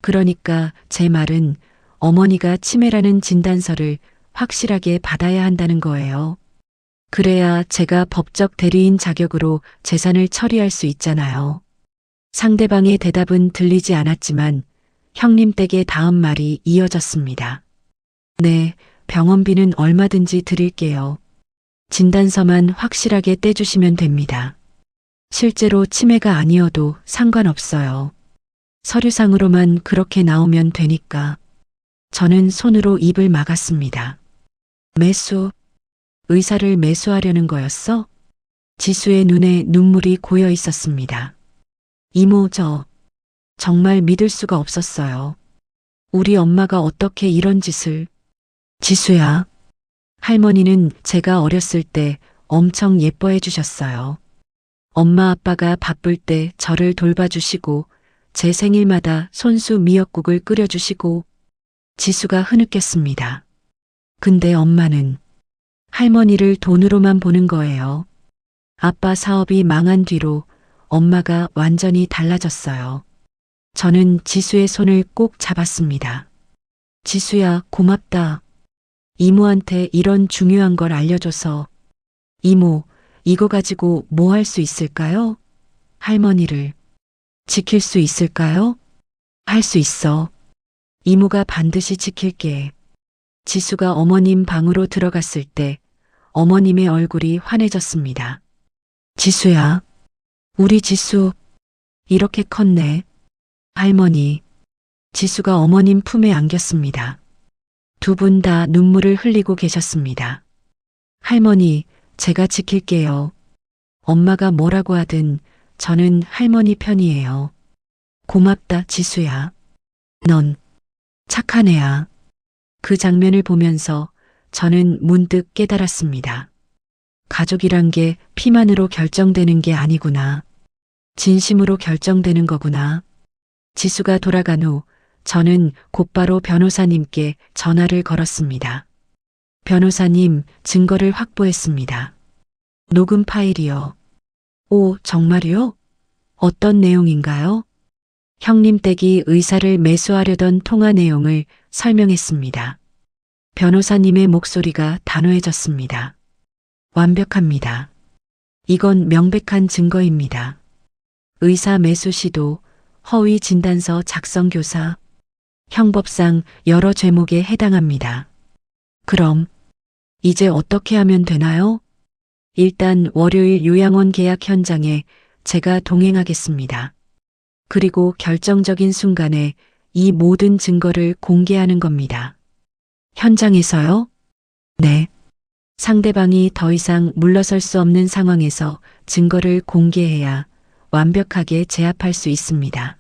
그러니까 제 말은 어머니가 치매라는 진단서를 확실하게 받아야 한다는 거예요. 그래야 제가 법적 대리인 자격으로 재산을 처리할 수 있잖아요. 상대방의 대답은 들리지 않았지만 형님 댁의 다음 말이 이어졌습니다. 네, 병원비는 얼마든지 드릴게요. 진단서만 확실하게 떼주시면 됩니다. 실제로 치매가 아니어도 상관없어요. 서류상으로만 그렇게 나오면 되니까. 저는 손으로 입을 막았습니다. 매수, 의사를 매수하려는 거였어? 지수의 눈에 눈물이 고여 있었습니다. 이모, 정말 믿을 수가 없었어요. 우리 엄마가 어떻게 이런 짓을. 지수야. 할머니는 제가 어렸을 때 엄청 예뻐해 주셨어요. 엄마 아빠가 바쁠 때 저를 돌봐주시고 제 생일마다 손수 미역국을 끓여주시고. 지수가 흐느꼈습니다. 근데 엄마는 할머니를 돈으로만 보는 거예요. 아빠 사업이 망한 뒤로 엄마가 완전히 달라졌어요. 저는 지수의 손을 꼭 잡았습니다. 지수야, 고맙다. 이모한테 이런 중요한 걸 알려줘서. 이모, 이거 가지고 뭐 할 수 있을까요? 할머니를 지킬 수 있을까요? 할 수 있어. 이모가 반드시 지킬게. 지수가 어머님 방으로 들어갔을 때 어머님의 얼굴이 환해졌습니다. 지수야, 우리 지수 이렇게 컸네. 할머니. 지수가 어머님 품에 안겼습니다. 두 분 다 눈물을 흘리고 계셨습니다. 할머니, 제가 지킬게요. 엄마가 뭐라고 하든 저는 할머니 편이에요. 고맙다, 지수야. 넌 착한 애야. 그 장면을 보면서 저는 문득 깨달았습니다. 가족이란 게 피만으로 결정되는 게 아니구나. 진심으로 결정되는 거구나. 지수가 돌아간 후 저는 곧바로 변호사님께 전화를 걸었습니다. 변호사님, 증거를 확보했습니다. 녹음 파일이요. 오, 정말요? 어떤 내용인가요? 형님 댁이 의사를 매수하려던 통화 내용을 설명했습니다. 변호사님의 목소리가 단호해졌습니다. 완벽합니다. 이건 명백한 증거입니다. 의사 매수 시도, 허위 진단서 작성 교사, 형법상 여러 죄목에 해당합니다. 그럼 이제 어떻게 하면 되나요? 일단 월요일 요양원 계약 현장에 제가 동행하겠습니다. 그리고 결정적인 순간에 이 모든 증거를 공개하는 겁니다. 현장에서요? 네. 상대방이 더 이상 물러설 수 없는 상황에서 증거를 공개해야 완벽하게 제압할 수 있습니다.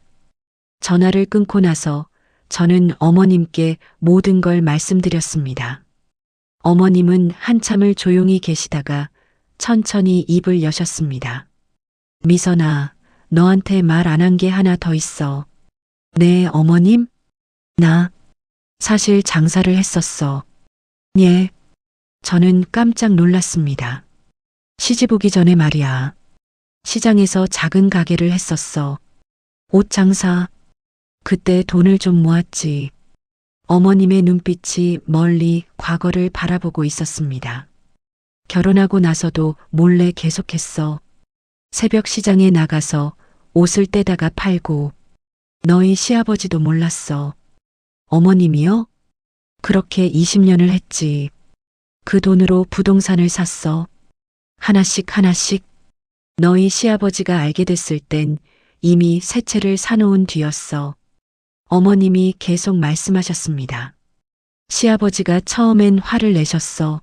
전화를 끊고 나서 저는 어머님께 모든 걸 말씀드렸습니다. 어머님은 한참을 조용히 계시다가 천천히 입을 여셨습니다. 미선아, 너한테 말 안 한 게 하나 더 있어. 네, 어머님? 나 사실 장사를 했었어. 예. 저는 깜짝 놀랐습니다. 시집 오기 전에 말이야. 시장에서 작은 가게를 했었어. 옷 장사. 그때 돈을 좀 모았지. 어머님의 눈빛이 멀리 과거를 바라보고 있었습니다. 결혼하고 나서도 몰래 계속했어. 새벽 시장에 나가서 옷을 떼다가 팔고. 너희 시아버지도 몰랐어. 어머님이요? 그렇게 20년을 했지. 그 돈으로 부동산을 샀어. 하나씩 하나씩. 너희 시아버지가 알게 됐을 땐 이미 새 채를 사놓은 뒤였어. 어머님이 계속 말씀하셨습니다. 시아버지가 처음엔 화를 내셨어.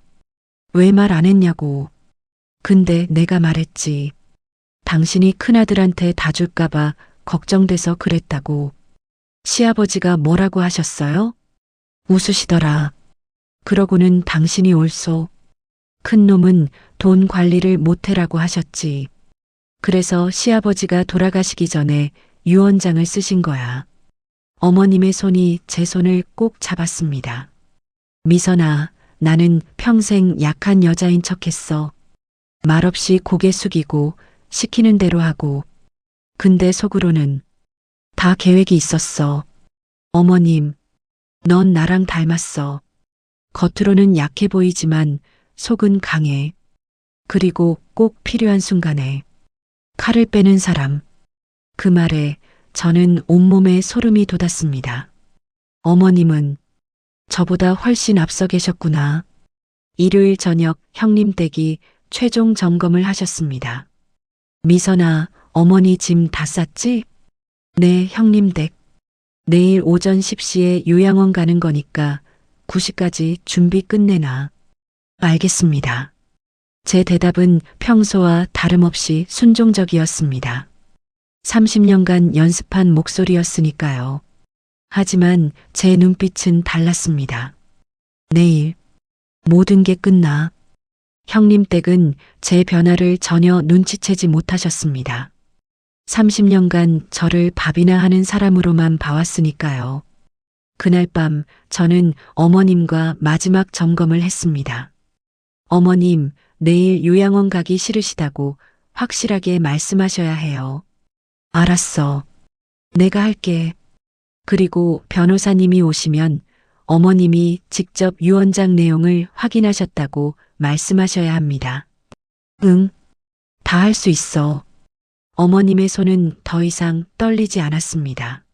왜 말 안 했냐고. 근데 내가 말했지. 당신이 큰아들한테 다 줄까봐 걱정돼서 그랬다고. 시아버지가 뭐라고 하셨어요? 웃으시더라. 그러고는 당신이 옳소. 큰 놈은 돈 관리를 못해라고 하셨지. 그래서 시아버지가 돌아가시기 전에 유언장을 쓰신 거야. 어머님의 손이 제 손을 꼭 잡았습니다. 미선아, 나는 평생 약한 여자인 척했어. 말없이 고개 숙이고 시키는 대로 하고. 근데 속으로는 다 계획이 있었어. 어머님, 넌 나랑 닮았어. 겉으로는 약해 보이지만 속은 강해. 그리고 꼭 필요한 순간에 칼을 빼는 사람. 그 말에 저는 온몸에 소름이 돋았습니다. 어머님은 저보다 훨씬 앞서 계셨구나. 일요일 저녁 형님 댁이 최종 점검을 하셨습니다. 미선아, 어머니 짐 다 쌌지? 네, 형님 댁. 내일 오전 10시에 요양원 가는 거니까 9시까지 준비 끝내놔. 알겠습니다. 제 대답은 평소와 다름없이 순종적이었습니다. 30년간 연습한 목소리였으니까요. 하지만 제 눈빛은 달랐습니다. 내일 모든 게 끝나. 형님 댁은 제 변화를 전혀 눈치채지 못하셨습니다. 30년간 저를 밥이나 하는 사람으로만 봐왔으니까요. 그날 밤 저는 어머님과 마지막 점검을 했습니다. 어머님, 내일 요양원 가기 싫으시다고 확실하게 말씀하셔야 해요. 알았어. 내가 할게. 그리고 변호사님이 오시면 어머님이 직접 유언장 내용을 확인하셨다고 말씀하셔야 합니다. 응, 다 할 수 있어. 어머님의 손은 더 이상 떨리지 않았습니다.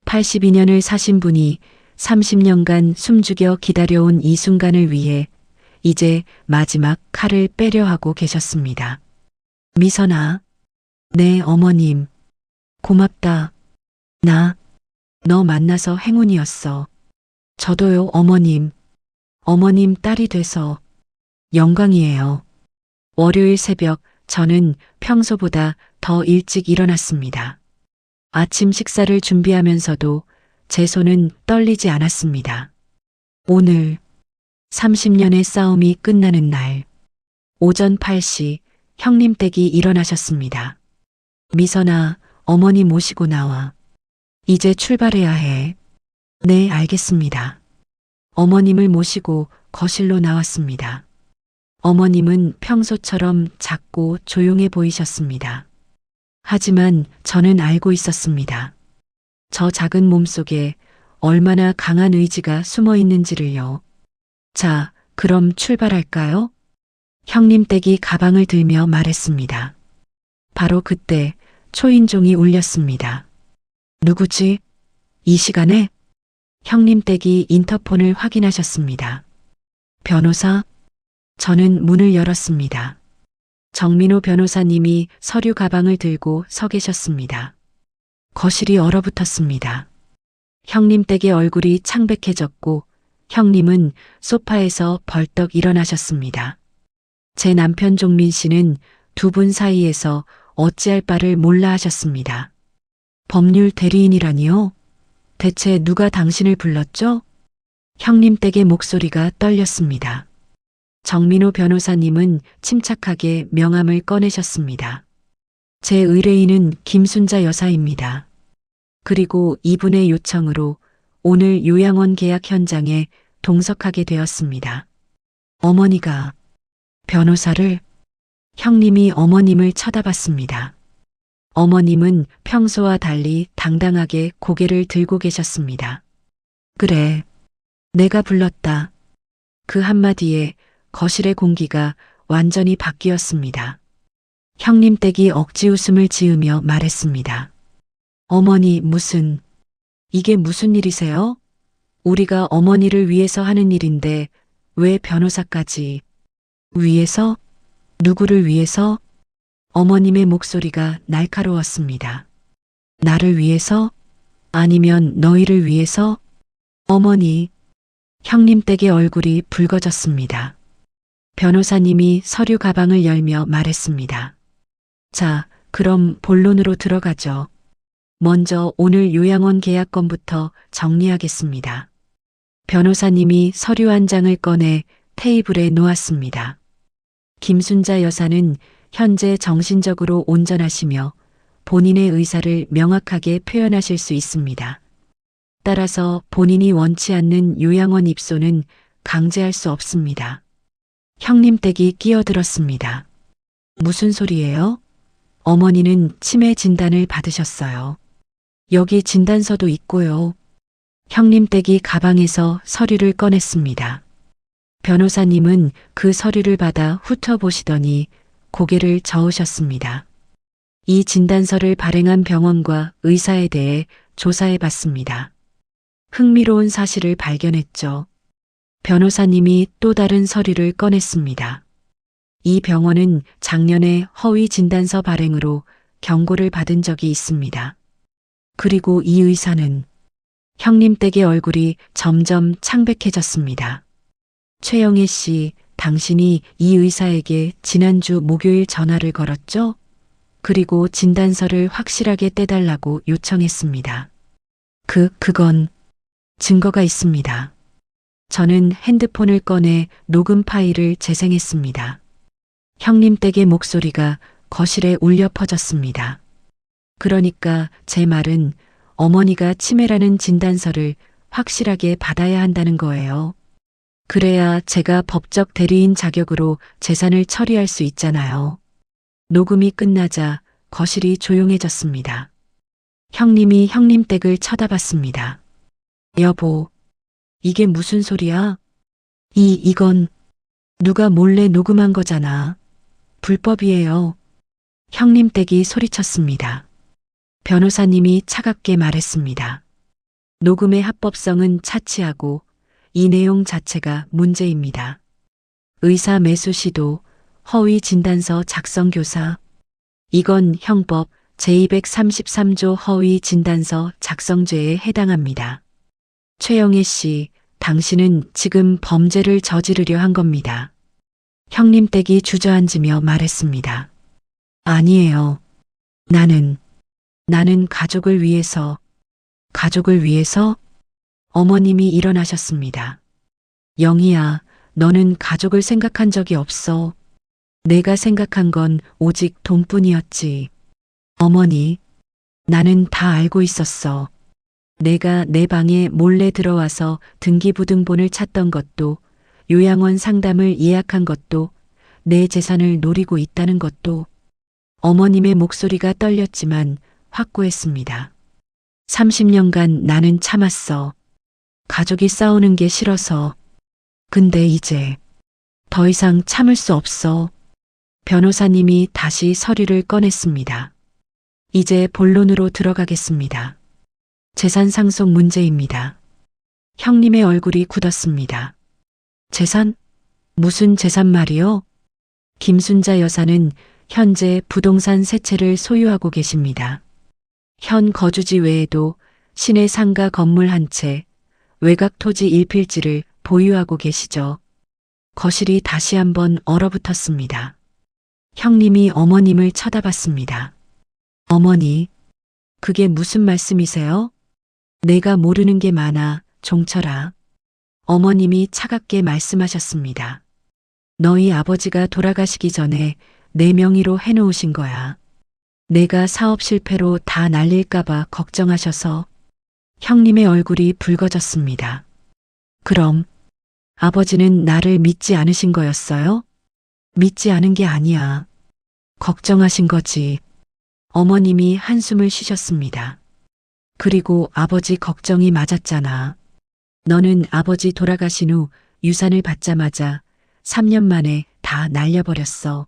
82년을 사신 분이 30년간 숨죽여 기다려온 이 순간을 위해 이제 마지막 칼을 빼려 하고 계셨습니다. 미선아, 네, 어머님. 고맙다. 너 만나서 행운이었어. 저도요, 어머님. 어머님 딸이 돼서 영광이에요. 월요일 새벽 저는 평소보다 더 일찍 일어났습니다. 아침 식사를 준비하면서도 제 손은 떨리지 않았습니다. 오늘 30년의 싸움이 끝나는 날 오전 8시 형님 댁이 일어나셨습니다. 미선아, 어머니 모시고 나와. 이제 출발해야 해. 네, 알겠습니다. 어머님을 모시고 거실로 나왔습니다. 어머님은 평소처럼 작고 조용해 보이셨습니다. 하지만 저는 알고 있었습니다. 저 작은 몸속에 얼마나 강한 의지가 숨어 있는지를요. 자, 그럼 출발할까요? 형님 댁이 가방을 들며 말했습니다. 바로 그때 초인종이 울렸습니다. 누구지? 이 시간에? 형님 댁이 인터폰을 확인하셨습니다. 변호사? 저는 문을 열었습니다. 정민호 변호사님이 서류 가방을 들고 서 계셨습니다. 거실이 얼어붙었습니다. 형님 댁의 얼굴이 창백해졌고 형님은 소파에서 벌떡 일어나셨습니다. 제 남편 종민 씨는 두 분 사이에서 어찌할 바를 몰라 하셨습니다. 법률 대리인이라니요? 대체 누가 당신을 불렀죠? 형님 댁의 목소리가 떨렸습니다. 정민호 변호사님은 침착하게 명함을 꺼내셨습니다. 제 의뢰인은 김순자 여사입니다. 그리고 이분의 요청으로 오늘 요양원 계약 현장에 동석하게 되었습니다. 어머니가 변호사를? 형님이 어머님을 쳐다봤습니다. 어머님은 평소와 달리 당당하게 고개를 들고 계셨습니다. 그래, 내가 불렀다. 그 한마디에 거실의 공기가 완전히 바뀌었습니다. 형님 댁이 억지 웃음을 지으며 말했습니다. 어머니, 이게 무슨 일이세요? 우리가 어머니를 위해서 하는 일인데 왜 변호사까지? 위해서? 누구를 위해서? 어머님의 목소리가 날카로웠습니다. 나를 위해서? 아니면 너희를 위해서? 어머니, 형님 댁의 얼굴이 붉어졌습니다. 변호사님이 서류 가방을 열며 말했습니다. 자, 그럼 본론으로 들어가죠. 먼저 오늘 요양원 계약건부터 정리하겠습니다. 변호사님이 서류 한 장을 꺼내 테이블에 놓았습니다. 김순자 여사는 현재 정신적으로 온전하시며 본인의 의사를 명확하게 표현하실 수 있습니다. 따라서 본인이 원치 않는 요양원 입소는 강제할 수 없습니다. 형님 댁이 끼어들었습니다. 무슨 소리예요? 어머니는 치매 진단을 받으셨어요. 여기 진단서도 있고요. 형님 댁이 가방에서 서류를 꺼냈습니다. 변호사님은 그 서류를 받아 훑어보시더니 고개를 저으셨습니다. 이 진단서를 발행한 병원과 의사에 대해 조사해 봤습니다. 흥미로운 사실을 발견했죠. 변호사님이 또 다른 서류를 꺼냈습니다. 이 병원은 작년에 허위 진단서 발행으로 경고를 받은 적이 있습니다. 그리고 이 의사는 형님 댁의 얼굴이 점점 창백해졌습니다. 최영애 씨, 당신이 이 의사에게 지난주 목요일 전화를 걸었죠? 그리고 진단서를 확실하게 떼달라고 요청했습니다. 그건 증거가 있습니다. 저는 핸드폰을 꺼내 녹음 파일을 재생했습니다. 형님 댁의 목소리가 거실에 울려 퍼졌습니다. 그러니까 제 말은 어머니가 치매라는 진단서를 확실하게 받아야 한다는 거예요. 그래야 제가 법적 대리인 자격으로 재산을 처리할 수 있잖아요. 녹음이 끝나자 거실이 조용해졌습니다. 형님이 형님 댁을 쳐다봤습니다. 여보, 이게 무슨 소리야? 이건 누가 몰래 녹음한 거잖아. 불법이에요. 형님 댁이 소리쳤습니다. 변호사님이 차갑게 말했습니다. 녹음의 합법성은 차치하고 이 내용 자체가 문제입니다. 의사 매수 시도, 허위 진단서 작성 교사. 이건 형법 제233조 허위 진단서 작성죄에 해당합니다. 최영애 씨, 당신은 지금 범죄를 저지르려 한 겁니다. 형님 댁이 주저앉으며 말했습니다. 아니에요. 나는 가족을 위해서. 어머님이 일어나셨습니다. 영희야, 너는 가족을 생각한 적이 없어. 내가 생각한 건 오직 돈뿐이었지. 어머니, 나는 다 알고 있었어. 내가 내 방에 몰래 들어와서 등기부등본을 찾던 것도, 요양원 상담을 예약한 것도, 내 재산을 노리고 있다는 것도. 어머님의 목소리가 떨렸지만 확고했습니다. 30년간 나는 참았어. 가족이 싸우는 게 싫어서. 근데 이제 더 이상 참을 수 없어. 변호사님이 다시 서류를 꺼냈습니다. 이제 본론으로 들어가겠습니다. 재산 상속 문제입니다. 형님의 얼굴이 굳었습니다. 재산? 무슨 재산 말이요? 김순자 여사는 현재 부동산 세 채를 소유하고 계십니다. 현 거주지 외에도 시내 상가 건물 한 채, 외곽 토지 1필지를 보유하고 계시죠. 거실이 다시 한번 얼어붙었습니다. 형님이 어머님을 쳐다봤습니다. 어머니, 그게 무슨 말씀이세요? 내가 모르는 게 많아, 종철아. 어머님이 차갑게 말씀하셨습니다. 너희 아버지가 돌아가시기 전에 내 명의로 해놓으신 거야. 내가 사업 실패로 다 날릴까봐 걱정하셔서. 형님의 얼굴이 붉어졌습니다. 그럼 아버지는 나를 믿지 않으신 거였어요? 믿지 않은 게 아니야. 걱정하신 거지. 어머님이 한숨을 쉬셨습니다. 그리고 아버지 걱정이 맞았잖아. 너는 아버지 돌아가신 후 유산을 받자마자 3년 만에 다 날려버렸어.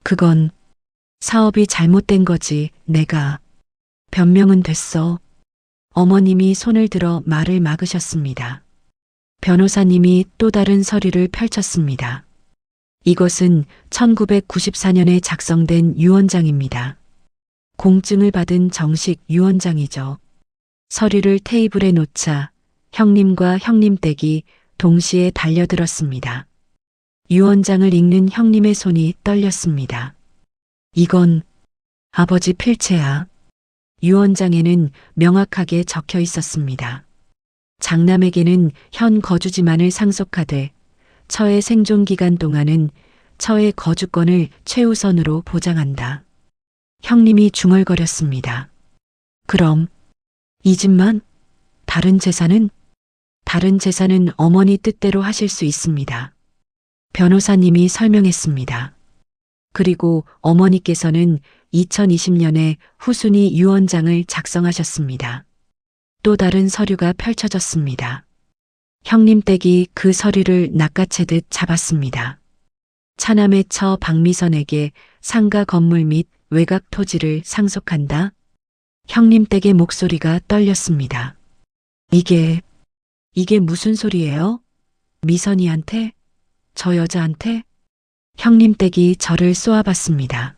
그건 사업이 잘못된 거지, 내가. 변명은 됐어. 어머님이 손을 들어 말을 막으셨습니다. 변호사님이 또 다른 서류를 펼쳤습니다. 이것은 1994년에 작성된 유언장입니다. 공증을 받은 정식 유언장이죠. 서류를 테이블에 놓자 형님과 형님 댁이 동시에 달려들었습니다. 유언장을 읽는 형님의 손이 떨렸습니다. 이건 아버지 필체야. 유언장에는 명확하게 적혀 있었습니다. 장남에게는 현 거주지만을 상속하되 처의 생존 기간 동안은 처의 거주권을 최우선으로 보장한다. 형님이 중얼거렸습니다. 그럼 이 집만? 다른 재산은? 다른 재산은 어머니 뜻대로 하실 수 있습니다. 변호사님이 설명했습니다. 그리고 어머니께서는 2020년에 후순위 유언장을 작성하셨습니다. 또 다른 서류가 펼쳐졌습니다. 형님 댁이 그 서류를 낚아채듯 잡았습니다. 차남의 처 박미선에게 상가 건물 및 외곽 토지를 상속한다. 형님 댁의 목소리가 떨렸습니다. 이게 무슨 소리예요? 미선이한테? 저 여자한테? 형님 댁이 저를 쏘아봤습니다.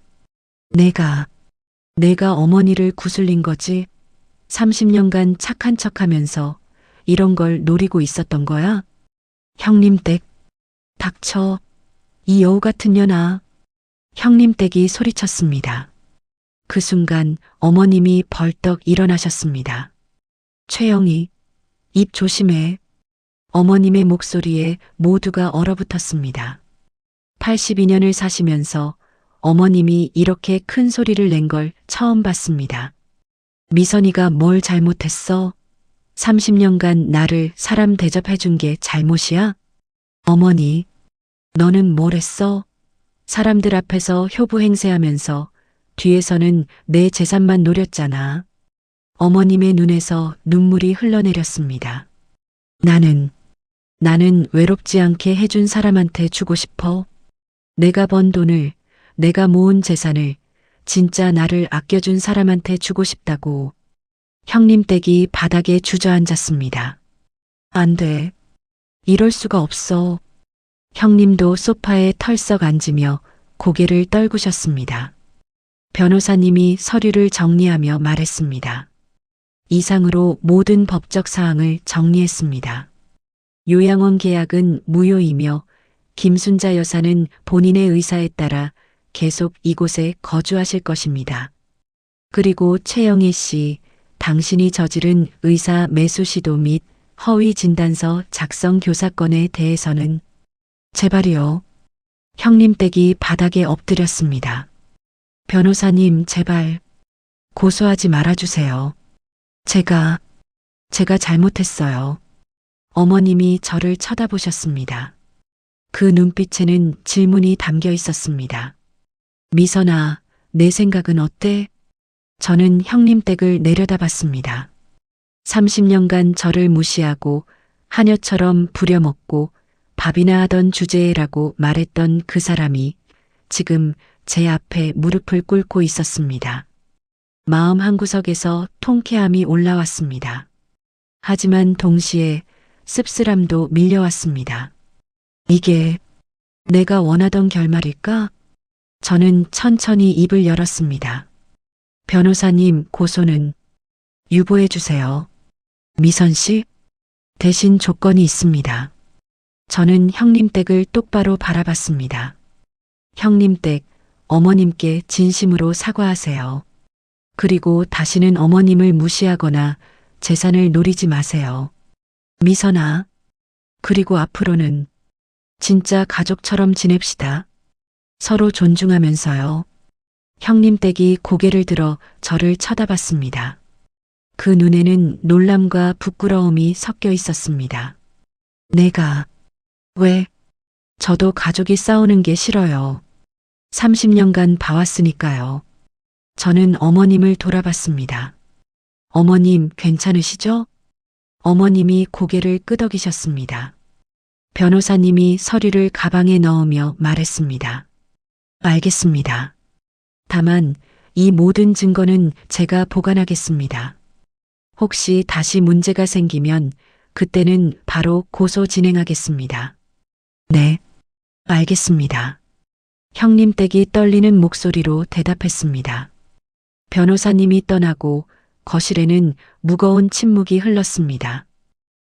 내가 어머니를 구슬린 거지. 30년간 착한 척하면서 이런 걸 노리고 있었던 거야? 형님 댁, 닥쳐. 이 여우 같은 년아. 형님 댁이 소리쳤습니다. 그 순간 어머님이 벌떡 일어나셨습니다. 최영희, 입 조심해. 어머님의 목소리에 모두가 얼어붙었습니다. 82년을 사시면서 어머님이 이렇게 큰 소리를 낸 걸 처음 봤습니다. 미선이가 뭘 잘못했어? 30년간 나를 사람 대접해 준 게 잘못이야? 어머니, 너는 뭘 했어? 사람들 앞에서 효부 행세하면서 뒤에서는 내 재산만 노렸잖아. 어머님의 눈에서 눈물이 흘러내렸습니다. 나는 외롭지 않게 해준 사람한테 주고 싶어. 내가 번 돈을, 내가 모은 재산을 진짜 나를 아껴준 사람한테 주고 싶다고. 형님 댁이 바닥에 주저앉았습니다. 안 돼. 이럴 수가 없어. 형님도 소파에 털썩 앉으며 고개를 떨구셨습니다. 변호사님이 서류를 정리하며 말했습니다. 이상으로 모든 법적 사항을 정리했습니다. 요양원 계약은 무효이며 김순자 여사는 본인의 의사에 따라 계속 이곳에 거주하실 것입니다. 그리고 최영희 씨, 당신이 저지른 의사 매수 시도 및 허위 진단서 작성 교사건에 대해서는 제발이요. 형님 댁이 바닥에 엎드렸습니다. 변호사님, 제발 고소하지 말아주세요. 제가 잘못했어요. 어머님이 저를 쳐다보셨습니다. 그 눈빛에는 질문이 담겨 있었습니다. 미선아, 내 생각은 어때? 저는 형님 댁을 내려다봤습니다. 30년간 저를 무시하고 하녀처럼 부려먹고 밥이나 하던 주제라고 말했던 그 사람이 지금 제 앞에 무릎을 꿇고 있었습니다. 마음 한구석에서 통쾌함이 올라왔습니다. 하지만 동시에 씁쓸함도 밀려왔습니다. 이게 내가 원하던 결말일까? 저는 천천히 입을 열었습니다. 변호사님, 고소는 유보해 주세요. 미선 씨, 대신 조건이 있습니다. 저는 형님 댁을 똑바로 바라봤습니다. 형님 댁, 어머님께 진심으로 사과하세요. 그리고 다시는 어머님을 무시하거나 재산을 노리지 마세요. 미선아, 그리고 앞으로는 진짜 가족처럼 지냅시다. 서로 존중하면서요. 형님 댁이 고개를 들어 저를 쳐다봤습니다. 그 눈에는 놀람과 부끄러움이 섞여 있었습니다. 왜? 저도 가족이 싸우는 게 싫어요. 30년간 봐왔으니까요. 저는 어머님을 돌아봤습니다. 어머님, 괜찮으시죠? 어머님이 고개를 끄덕이셨습니다. 변호사님이 서류를 가방에 넣으며 말했습니다. 알겠습니다. 다만 이 모든 증거는 제가 보관하겠습니다. 혹시 다시 문제가 생기면 그때는 바로 고소 진행하겠습니다. 네, 알겠습니다. 형님 댁이 떨리는 목소리로 대답했습니다. 변호사님이 떠나고 거실에는 무거운 침묵이 흘렀습니다.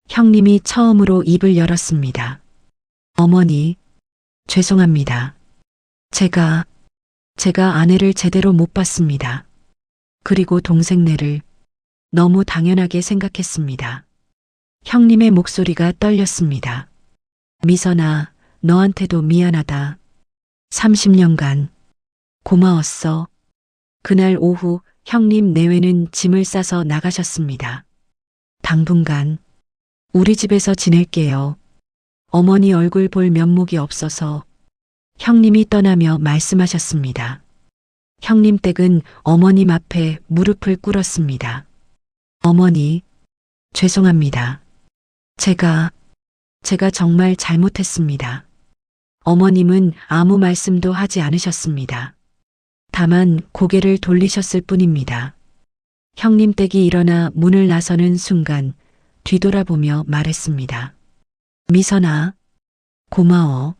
형님이 처음으로 입을 열었습니다. 어머니, 죄송합니다. 제가 아내를 제대로 못 봤습니다. 그리고 동생네를 너무 당연하게 생각했습니다. 형님의 목소리가 떨렸습니다. 미선아, 너한테도 미안하다. 30년간 고마웠어. 그날 오후 형님 내외는 짐을 싸서 나가셨습니다. 당분간 우리 집에서 지낼게요. 어머니 얼굴 볼 면목이 없어서 형님이 떠나며 말씀하셨습니다. 형님 댁은 어머님 앞에 무릎을 꿇었습니다. 어머니, 죄송합니다. 제가 정말 잘못했습니다. 어머님은 아무 말씀도 하지 않으셨습니다. 다만 고개를 돌리셨을 뿐입니다. 형님 댁이 일어나 문을 나서는 순간 뒤돌아보며 말했습니다. 미선아, 고마워.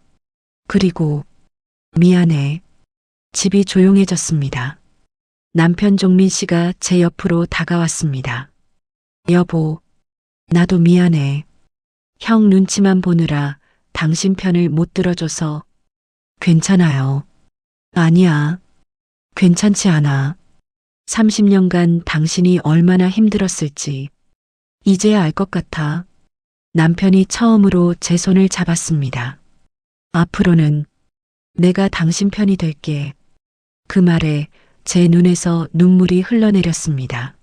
그리고 미안해. 집이 조용해졌습니다. 남편 종민 씨가 제 옆으로 다가왔습니다. 여보, 나도 미안해. 형 눈치만 보느라 당신 편을 못 들어줘서. 괜찮아요. 아니야. 괜찮지 않아. 30년간 당신이 얼마나 힘들었을지 이제야 알 것 같아. 남편이 처음으로 제 손을 잡았습니다. 앞으로는 내가 당신 편이 될게. 그 말에 제 눈에서 눈물이 흘러내렸습니다.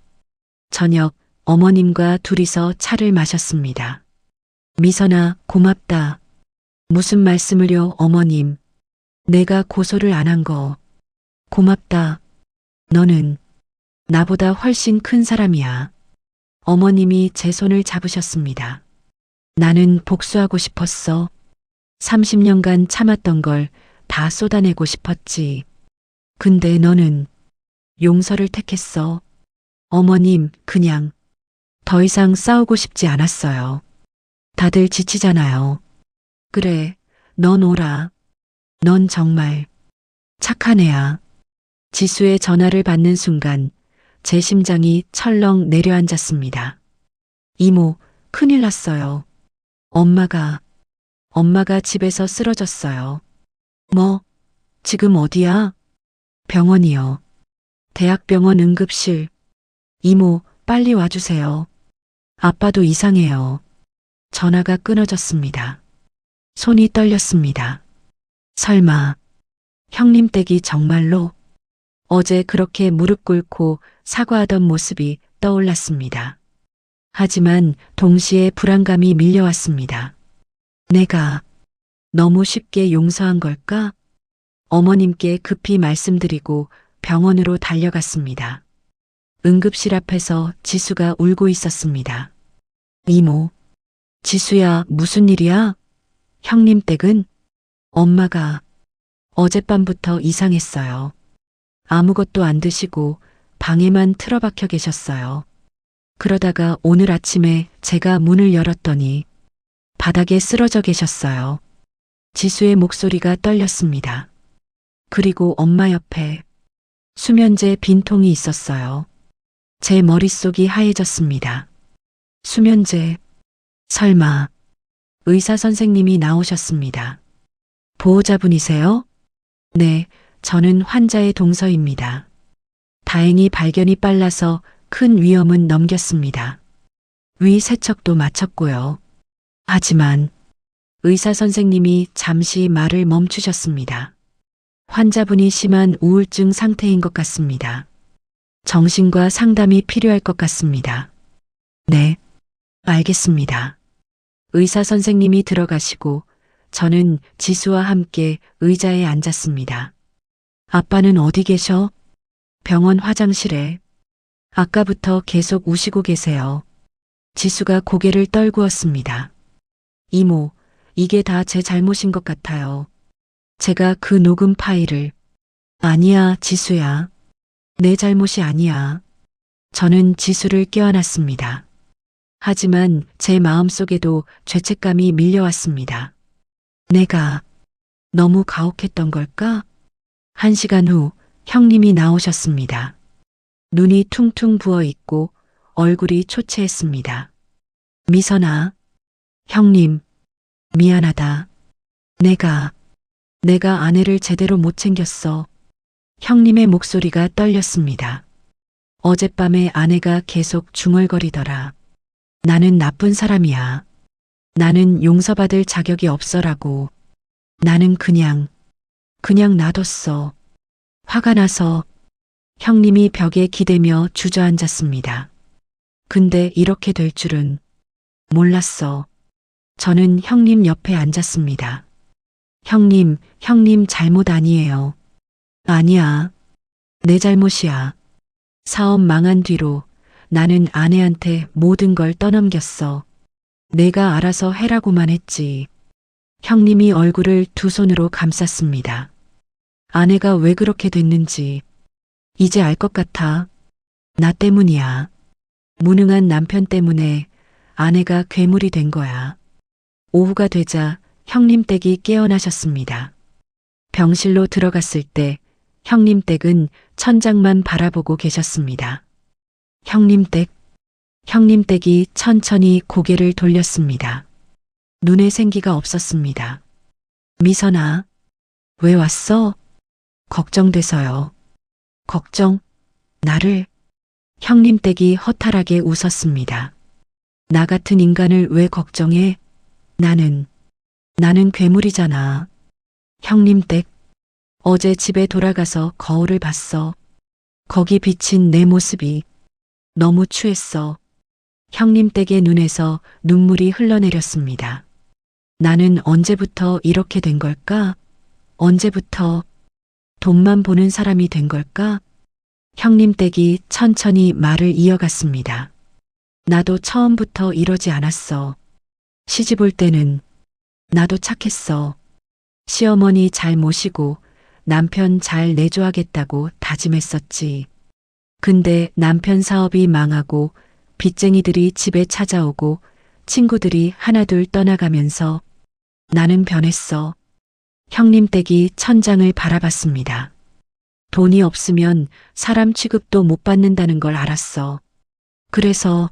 저녁 어머님과 둘이서 차를 마셨습니다. 미선아, 고맙다. 무슨 말씀을요, 어머님. 내가 고소를 안 한 거. 고맙다. 너는 나보다 훨씬 큰 사람이야. 어머님이 제 손을 잡으셨습니다. 나는 복수하고 싶었어. 30년간 참았던 걸 다 쏟아내고 싶었지. 근데 너는 용서를 택했어. 어머님, 그냥 더 이상 싸우고 싶지 않았어요. 다들 지치잖아요. 그래, 넌 오라. 넌 정말 착한 애야. 지수의 전화를 받는 순간 제 심장이 철렁 내려앉았습니다. 이모, 큰일 났어요. 엄마가 집에서 쓰러졌어요. 뭐, 지금 어디야? 병원이요. 대학병원 응급실. 이모, 빨리 와주세요. 아빠도 이상해요. 전화가 끊어졌습니다. 손이 떨렸습니다. 설마, 형님 댁이 정말로? 어제 그렇게 무릎 꿇고 사과하던 모습이 떠올랐습니다. 하지만 동시에 불안감이 밀려왔습니다. 내가 너무 쉽게 용서한 걸까? 어머님께 급히 말씀드리고 병원으로 달려갔습니다. 응급실 앞에서 지수가 울고 있었습니다. 이모, 지수야, 무슨 일이야? 형님 댁은? 엄마가 어젯밤부터 이상했어요. 아무것도 안 드시고 방에만 틀어박혀 계셨어요. 그러다가 오늘 아침에 제가 문을 열었더니 바닥에 쓰러져 계셨어요. 지수의 목소리가 떨렸습니다. 그리고 엄마 옆에 수면제 빈통이 있었어요. 제 머릿속이 하얘졌습니다. 수면제, 설마 의사 선생님이 나오셨습니다. 보호자분이세요? 네, 저는 환자의 동서입니다. 다행히 발견이 빨라서 큰 위험은 넘겼습니다. 위 세척도 마쳤고요. 하지만 의사 선생님이 잠시 말을 멈추셨습니다. 환자분이 심한 우울증 상태인 것 같습니다. 정신과 상담이 필요할 것 같습니다. 네, 알겠습니다. 의사 선생님이 들어가시고 저는 지수와 함께 의자에 앉았습니다. 아빠는 어디 계셔? 병원 화장실에. 아까부터 계속 우시고 계세요. 지수가 고개를 떨구었습니다. 이모, 이게 다 제 잘못인 것 같아요. 제가 그 녹음 파일을. 아니야, 지수야. 내 잘못이 아니야. 저는 지수를 껴안았습니다. 하지만 제 마음속에도 죄책감이 밀려왔습니다. 내가 너무 가혹했던 걸까? 1시간 후 형님이 나오셨습니다. 눈이 퉁퉁 부어 있고 얼굴이 초췌했습니다. 미선아, 형님, 미안하다. 내가 아내를 제대로 못 챙겼어. 형님의 목소리가 떨렸습니다. 어젯밤에 아내가 계속 중얼거리더라. 나는 나쁜 사람이야. 나는 용서받을 자격이 없어라고. 나는 그냥 놔뒀어. 화가 나서. 형님이 벽에 기대며 주저앉았습니다. 근데 이렇게 될 줄은 몰랐어. 저는 형님 옆에 앉았습니다. 형님 잘못 아니에요. 아니야. 내 잘못이야. 사업 망한 뒤로 나는 아내한테 모든 걸 떠넘겼어. 내가 알아서 해라고만 했지. 형님이 얼굴을 두 손으로 감쌌습니다. 아내가 왜 그렇게 됐는지 이제 알 것 같아. 나 때문이야. 무능한 남편 때문에 아내가 괴물이 된 거야. 오후가 되자 형님 댁이 깨어나셨습니다. 병실로 들어갔을 때 형님 댁은 천장만 바라보고 계셨습니다. 형님 댁, 형님 댁이 천천히 고개를 돌렸습니다. 눈에 생기가 없었습니다. 미선아, 왜 왔어? 걱정돼서요. 걱정? 나를? 형님 댁이 허탈하게 웃었습니다. 나 같은 인간을 왜 걱정해? 나는 괴물이잖아. 형님 댁, 어제 집에 돌아가서 거울을 봤어. 거기 비친 내 모습이 너무 추했어. 형님 댁의 눈에서 눈물이 흘러내렸습니다. 나는 언제부터 이렇게 된 걸까? 언제부터 돈만 보는 사람이 된 걸까? 형님 댁이 천천히 말을 이어갔습니다. 나도 처음부터 이러지 않았어. 시집 올 때는 나도 착했어. 시어머니 잘 모시고 남편 잘 내줘야겠다고 다짐했었지. 근데 남편 사업이 망하고 빚쟁이들이 집에 찾아오고 친구들이 하나둘 떠나가면서 나는 변했어. 형님 댁이 천장을 바라봤습니다. 돈이 없으면 사람 취급도 못 받는다는 걸 알았어. 그래서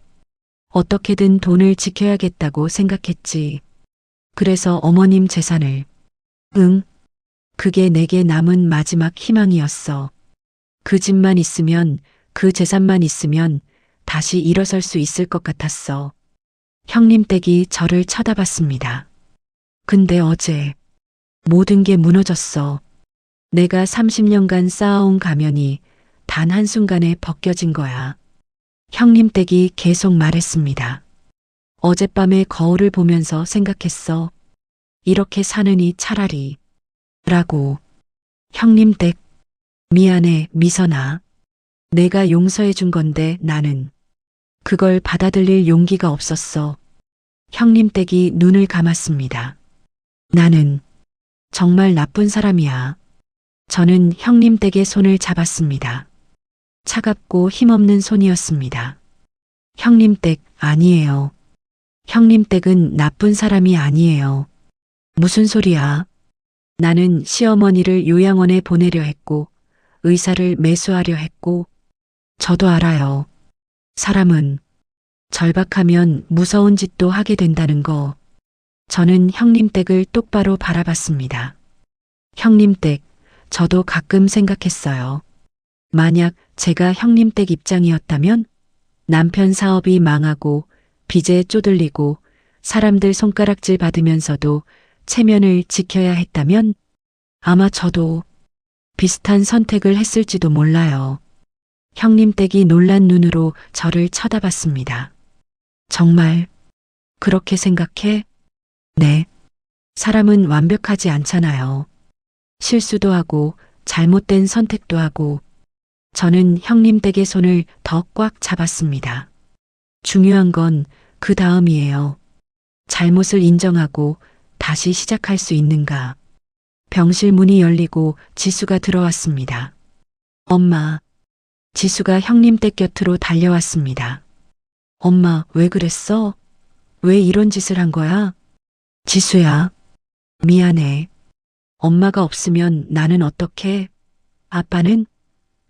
어떻게든 돈을 지켜야겠다고 생각했지. 그래서 어머님 재산을. 그게 내게 남은 마지막 희망이었어. 그 집만 있으면, 그 재산만 있으면 다시 일어설 수 있을 것 같았어. 형님 댁이 저를 쳐다봤습니다. 근데 어제 모든 게 무너졌어. 내가 30년간 쌓아온 가면이 단 한순간에 벗겨진 거야. 형님 댁이 계속 말했습니다. 어젯밤에 거울을 보면서 생각했어. 이렇게 사느니 차라리 라고. 형님 댁, 미안해 미선아. 내가 용서해 준 건데 나는 그걸 받아들일 용기가 없었어. 형님 댁이 눈을 감았습니다. 나는 정말 나쁜 사람이야. 저는 형님 댁의 손을 잡았습니다. 차갑고 힘없는 손이었습니다. 형님 댁 아니에요. 형님 댁은 나쁜 사람이 아니에요. 무슨 소리야? 나는 시어머니를 요양원에 보내려 했고 의사를 매수하려 했고 저도 알아요. 사람은 절박하면 무서운 짓도 하게 된다는 거. 저는 형님 댁을 똑바로 바라봤습니다. 형님 댁, 저도 가끔 생각했어요. 만약 제가 형님 댁 입장이었다면 남편 사업이 망하고 빚에 쪼들리고 사람들 손가락질 받으면서도 체면을 지켜야 했다면 아마 저도 비슷한 선택을 했을지도 몰라요. 형님 댁이 놀란 눈으로 저를 쳐다봤습니다. 정말 그렇게 생각해? 네. 사람은 완벽하지 않잖아요. 실수도 하고 잘못된 선택도 하고. 저는 형님 댁의 손을 더 꽉 잡았습니다. 중요한 건 그 다음이에요. 잘못을 인정하고 다시 시작할 수 있는가. 병실 문이 열리고 지수가 들어왔습니다. 엄마. 지수가 형님 댁 곁으로 달려왔습니다. 엄마, 왜 그랬어? 왜 이런 짓을 한 거야? 지수야. 미안해. 엄마가 없으면 나는 어떡해? 아빠는?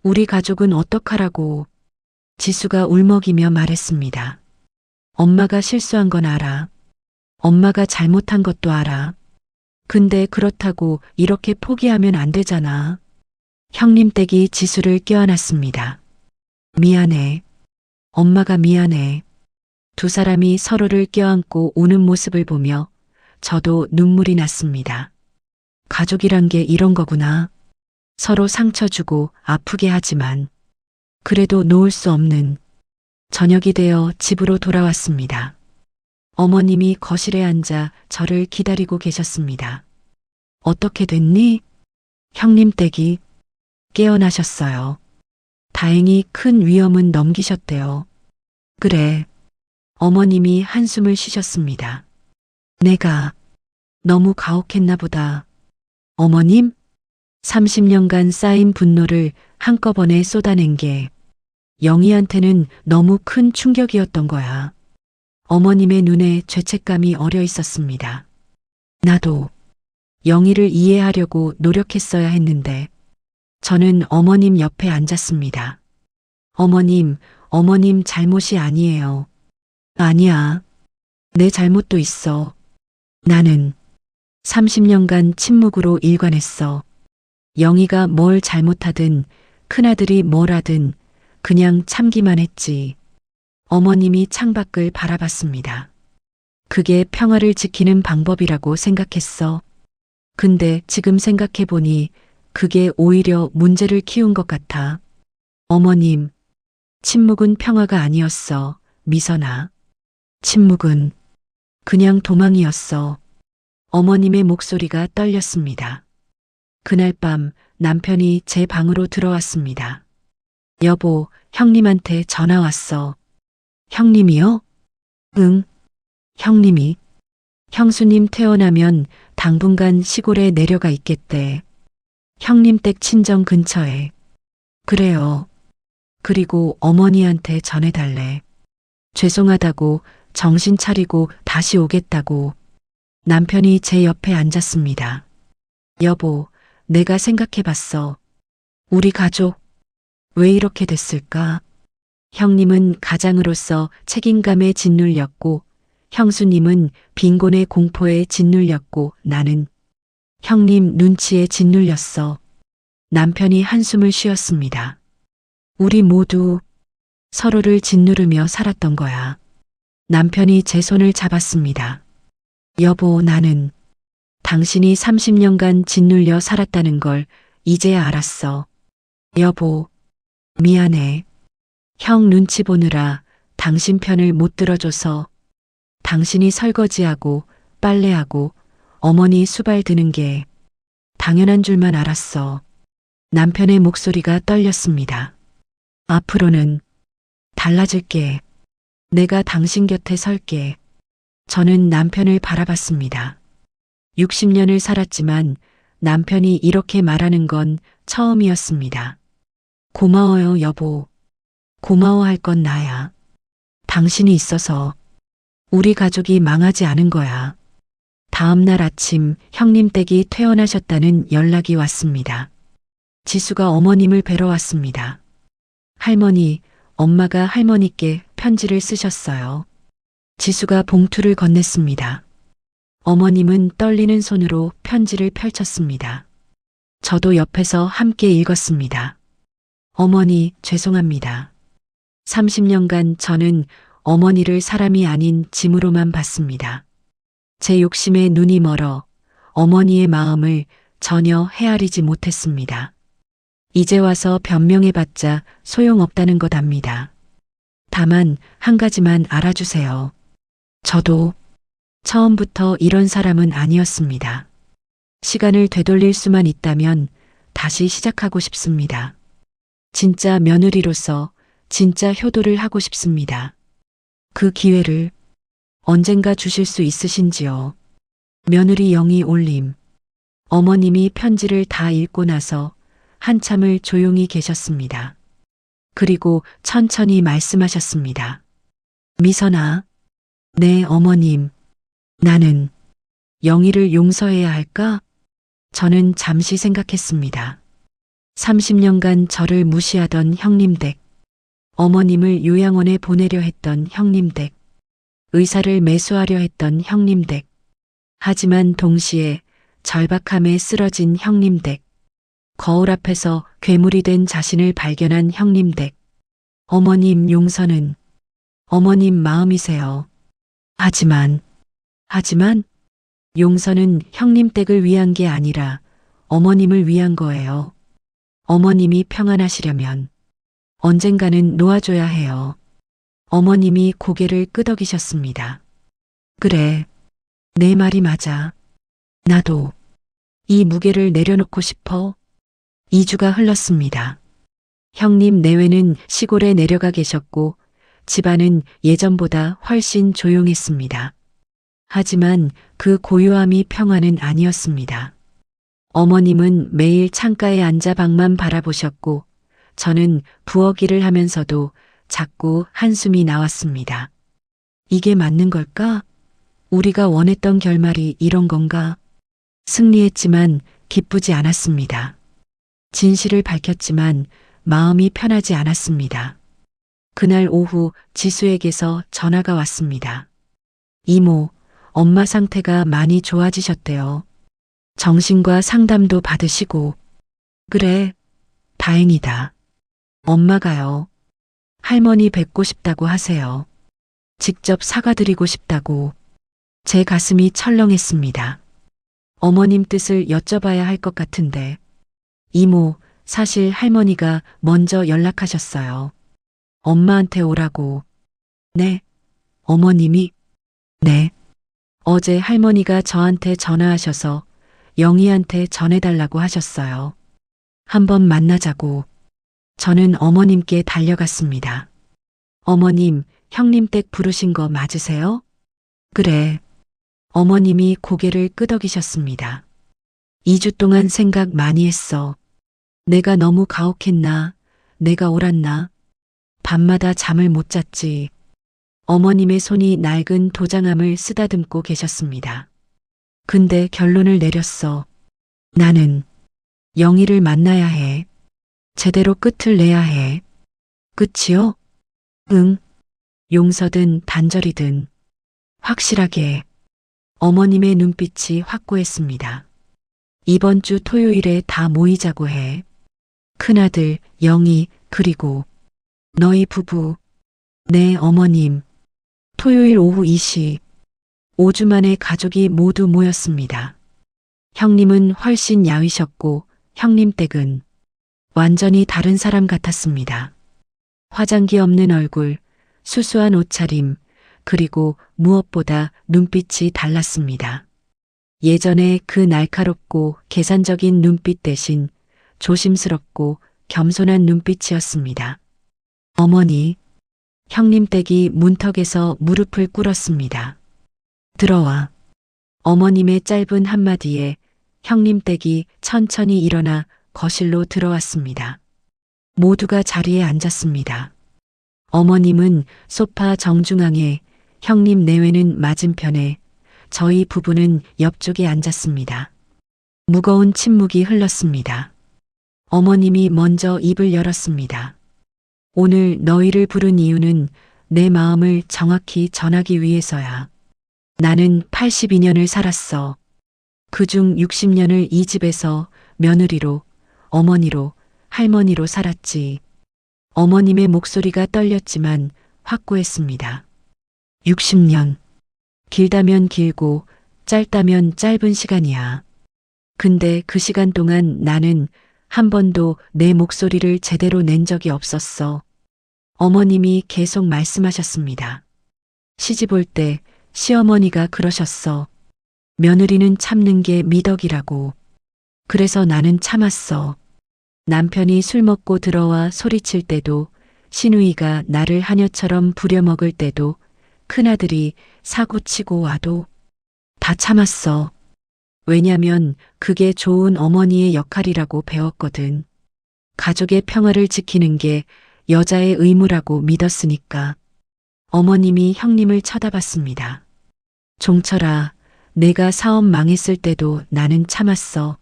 우리 가족은 어떡하라고? 지수가 울먹이며 말했습니다. 엄마가 실수한 건 알아. 엄마가 잘못한 것도 알아. 근데 그렇다고 이렇게 포기하면 안 되잖아. 형님 댁이 지수를 껴안았습니다. 미안해. 엄마가 미안해. 두 사람이 서로를 껴안고 우는 모습을 보며 저도 눈물이 났습니다. 가족이란 게 이런 거구나. 서로 상처 주고 아프게 하지만 그래도 놓을 수 없는. 저녁이 되어 집으로 돌아왔습니다. 어머님이 거실에 앉아 저를 기다리고 계셨습니다. 어떻게 됐니? 형님 댁이 깨어나셨어요. 다행히 큰 위험은 넘기셨대요. 그래. 어머님이 한숨을 쉬셨습니다. 내가 너무 가혹했나 보다. 어머님? 30년간 쌓인 분노를 한꺼번에 쏟아낸 게 영희한테는 너무 큰 충격이었던 거야. 어머님의 눈에 죄책감이 어려 있었습니다. 나도 영희를 이해하려고 노력했어야 했는데 저는 어머님 옆에 앉았습니다. 어머님 잘못이 아니에요. 아니야. 내 잘못도 있어. 나는 30년간 침묵으로 일관했어. 영희가 뭘 잘못하든 큰아들이 뭘 하든 그냥 참기만 했지. 어머님이 창밖을 바라봤습니다. 그게 평화를 지키는 방법이라고 생각했어. 근데 지금 생각해보니 그게 오히려 문제를 키운 것 같아. 어머님, 침묵은 평화가 아니었어. 미선아. 침묵은 그냥 도망이었어. 어머님의 목소리가 떨렸습니다. 그날 밤 남편이 제 방으로 들어왔습니다. 여보, 형님한테 전화 왔어. 형님이요? 응, 형님이. 형수님 퇴원하면 당분간 시골에 내려가 있겠대. 형님 댁 친정 근처에. 그래요. 그리고 어머니한테 전해달래. 죄송하다고 정신 차리고 다시 오겠다고. 남편이 제 옆에 앉았습니다. 여보, 내가 생각해봤어. 우리 가족, 왜 이렇게 됐을까? 형님은 가장으로서 책임감에 짓눌렸고, 형수님은 빈곤의 공포에 짓눌렸고, 나는 형님 눈치에 짓눌렸어. 남편이 한숨을 쉬었습니다. 우리 모두 서로를 짓누르며 살았던 거야. 남편이 제 손을 잡았습니다. 여보, 나는 당신이 30년간 짓눌려 살았다는 걸 이제야 알았어. 여보, 미안해. 형 눈치 보느라 당신 편을 못 들어줘서 당신이 설거지하고 빨래하고 어머니 수발 드는 게 당연한 줄만 알았어. 남편의 목소리가 떨렸습니다. 앞으로는 달라질게. 내가 당신 곁에 설게. 저는 남편을 바라봤습니다. 60년을 살았지만 남편이 이렇게 말하는 건 처음이었습니다. 고마워요, 여보. 고마워할 건 나야. 당신이 있어서 우리 가족이 망하지 않은 거야. 다음 날 아침 형님 댁이 퇴원하셨다는 연락이 왔습니다. 지수가 어머님을 뵈러 왔습니다. 할머니, 엄마가 할머니께 편지를 쓰셨어요. 지수가 봉투를 건넸습니다. 어머님은 떨리는 손으로 편지를 펼쳤습니다. 저도 옆에서 함께 읽었습니다. 어머니, 죄송합니다. 30년간 저는 어머니를 사람이 아닌 짐으로만 봤습니다. 제 욕심에 눈이 멀어 어머니의 마음을 전혀 헤아리지 못했습니다. 이제 와서 변명해봤자 소용없다는 것 압니다. 다만 한 가지만 알아주세요. 저도 처음부터 이런 사람은 아니었습니다. 시간을 되돌릴 수만 있다면 다시 시작하고 싶습니다. 진짜 며느리로서 진짜 효도를 하고 싶습니다. 그 기회를 언젠가 주실 수 있으신지요? 며느리 영희 올림. 어머님이 편지를 다 읽고 나서 한참을 조용히 계셨습니다. 그리고 천천히 말씀하셨습니다. 미선아, 네 어머님. 나는 영희를 용서해야 할까? 저는 잠시 생각했습니다. 30년간 저를 무시하던 형님 댁, 어머님을 요양원에 보내려 했던 형님 댁, 의사를 매수하려 했던 형님 댁, 하지만 동시에 절박함에 쓰러진 형님 댁, 거울 앞에서 괴물이 된 자신을 발견한 형님 댁, 어머님 용서는 어머님 마음이세요. 하지만 용서는 형님 댁을 위한 게 아니라 어머님을 위한 거예요. 어머님이 평안하시려면 언젠가는 놓아줘야 해요. 어머님이 고개를 끄덕이셨습니다. 그래, 내 말이 맞아. 나도 이 무게를 내려놓고 싶어. 2주가 흘렀습니다. 형님 내외는 시골에 내려가 계셨고 집안은 예전보다 훨씬 조용했습니다. 하지만 그 고요함이 평화는 아니었습니다. 어머님은 매일 창가에 앉아 방만 바라보셨고 저는 부엌 일을 하면서도 자꾸 한숨이 나왔습니다. 이게 맞는 걸까? 우리가 원했던 결말이 이런 건가? 승리했지만 기쁘지 않았습니다. 진실을 밝혔지만 마음이 편하지 않았습니다. 그날 오후 지수에게서 전화가 왔습니다. 이모, 엄마 상태가 많이 좋아지셨대요. 정신과 상담도 받으시고. 그래, 다행이다. 엄마가요. 할머니 뵙고 싶다고 하세요. 직접 사과드리고 싶다고. 제 가슴이 철렁했습니다. 어머님 뜻을 여쭤봐야 할 것 같은데. 이모, 사실 할머니가 먼저 연락하셨어요. 엄마한테 오라고. 네. 어머님이? 네. 어제 할머니가 저한테 전화하셔서 영희한테 전해달라고 하셨어요. 한번 만나자고. 저는 어머님께 달려갔습니다. 어머님, 형님 댁 부르신 거 맞으세요? 그래. 어머님이 고개를 끄덕이셨습니다. 2주 동안 생각 많이 했어. 내가 너무 가혹했나? 내가 옳았나? 밤마다 잠을 못 잤지. 어머님의 손이 낡은 도장함을 쓰다듬고 계셨습니다. 근데 결론을 내렸어. 나는 영희를 만나야 해. 제대로 끝을 내야 해. 끝이요? 응. 용서든 단절이든 확실하게. 어머님의 눈빛이 확고했습니다. 이번 주 토요일에 다 모이자고 해. 큰아들, 영희, 그리고 너희 부부. 네, 어머님. 토요일 오후 2시. 5주 만에 가족이 모두 모였습니다. 형님은 훨씬 야위셨고 형님 댁은 완전히 다른 사람 같았습니다. 화장기 없는 얼굴, 수수한 옷차림, 그리고 무엇보다 눈빛이 달랐습니다. 예전에 그 날카롭고 계산적인 눈빛 대신 조심스럽고 겸손한 눈빛이었습니다. 어머니, 형님 댁이 문턱에서 무릎을 꿇었습니다. 들어와. 어머님의 짧은 한마디에 형님 댁이 천천히 일어나 거실로 들어왔습니다. 모두가 자리에 앉았습니다. 어머님은 소파 정중앙에, 형님 내외는 맞은편에, 저희 부부는 옆쪽에 앉았습니다. 무거운 침묵이 흘렀습니다. 어머님이 먼저 입을 열었습니다. 오늘 너희를 부른 이유는 내 마음을 정확히 전하기 위해서야. 나는 82년을 살았어. 그중 60년을 이 집에서 며느리로, 어머니로, 할머니로 살았지. 어머님의 목소리가 떨렸지만 확고했습니다. 60년. 길다면 길고 짧다면 짧은 시간이야. 근데 그 시간 동안 나는 한 번도 내 목소리를 제대로 낸 적이 없었어. 어머님이 계속 말씀하셨습니다. 시집 올 때 시어머니가 그러셨어. 며느리는 참는 게 미덕이라고. 그래서 나는 참았어. 남편이 술 먹고 들어와 소리칠 때도, 시누이가 나를 하녀처럼 부려먹을 때도, 큰아들이 사고치고 와도 다 참았어. 왜냐면 그게 좋은 어머니의 역할이라고 배웠거든. 가족의 평화를 지키는 게 여자의 의무라고 믿었으니까. 어머님이 형님을 쳐다봤습니다. 종철아, 내가 사업 망했을 때도 나는 참았어.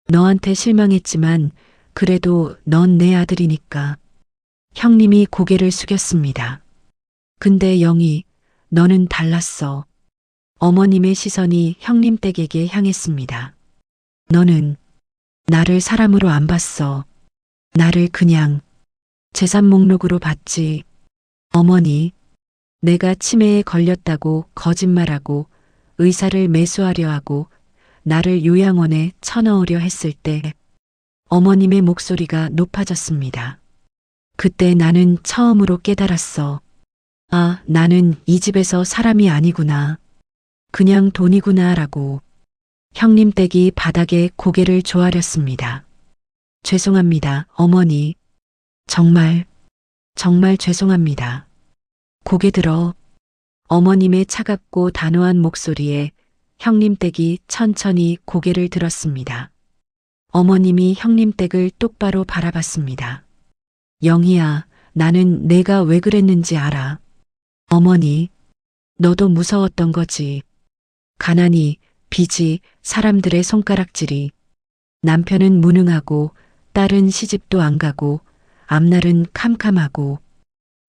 너한테 실망했지만 그래도 넌 내 아들이니까. 형님이 고개를 숙였습니다. 근데 영희, 너는 달랐어. 어머님의 시선이 형님 댁에게 향했습니다. 너는 나를 사람으로 안 봤어. 나를 그냥 재산 목록으로 봤지. 어머니, 내가 치매에 걸렸다고 거짓말하고 의사를 매수하려 하고 나를 요양원에 쳐넣으려 했을 때 어머님의 목소리가 높아졌습니다. 그때 나는 처음으로 깨달았어. 아, 나는 이 집에서 사람이 아니구나. 그냥 돈이구나라고. 형님 댁이 바닥에 고개를 조아렸습니다. 죄송합니다, 어머니. 정말 죄송합니다. 고개 들어. 어머님의 차갑고 단호한 목소리에 형님 댁이 천천히 고개를 들었습니다. 어머님이 형님 댁을 똑바로 바라봤습니다. 영희야, 나는 내가 왜 그랬는지 알아. 어머니, 너도 무서웠던 거지. 가난이, 빚이, 사람들의 손가락질이. 남편은 무능하고 딸은 시집도 안 가고 앞날은 캄캄하고.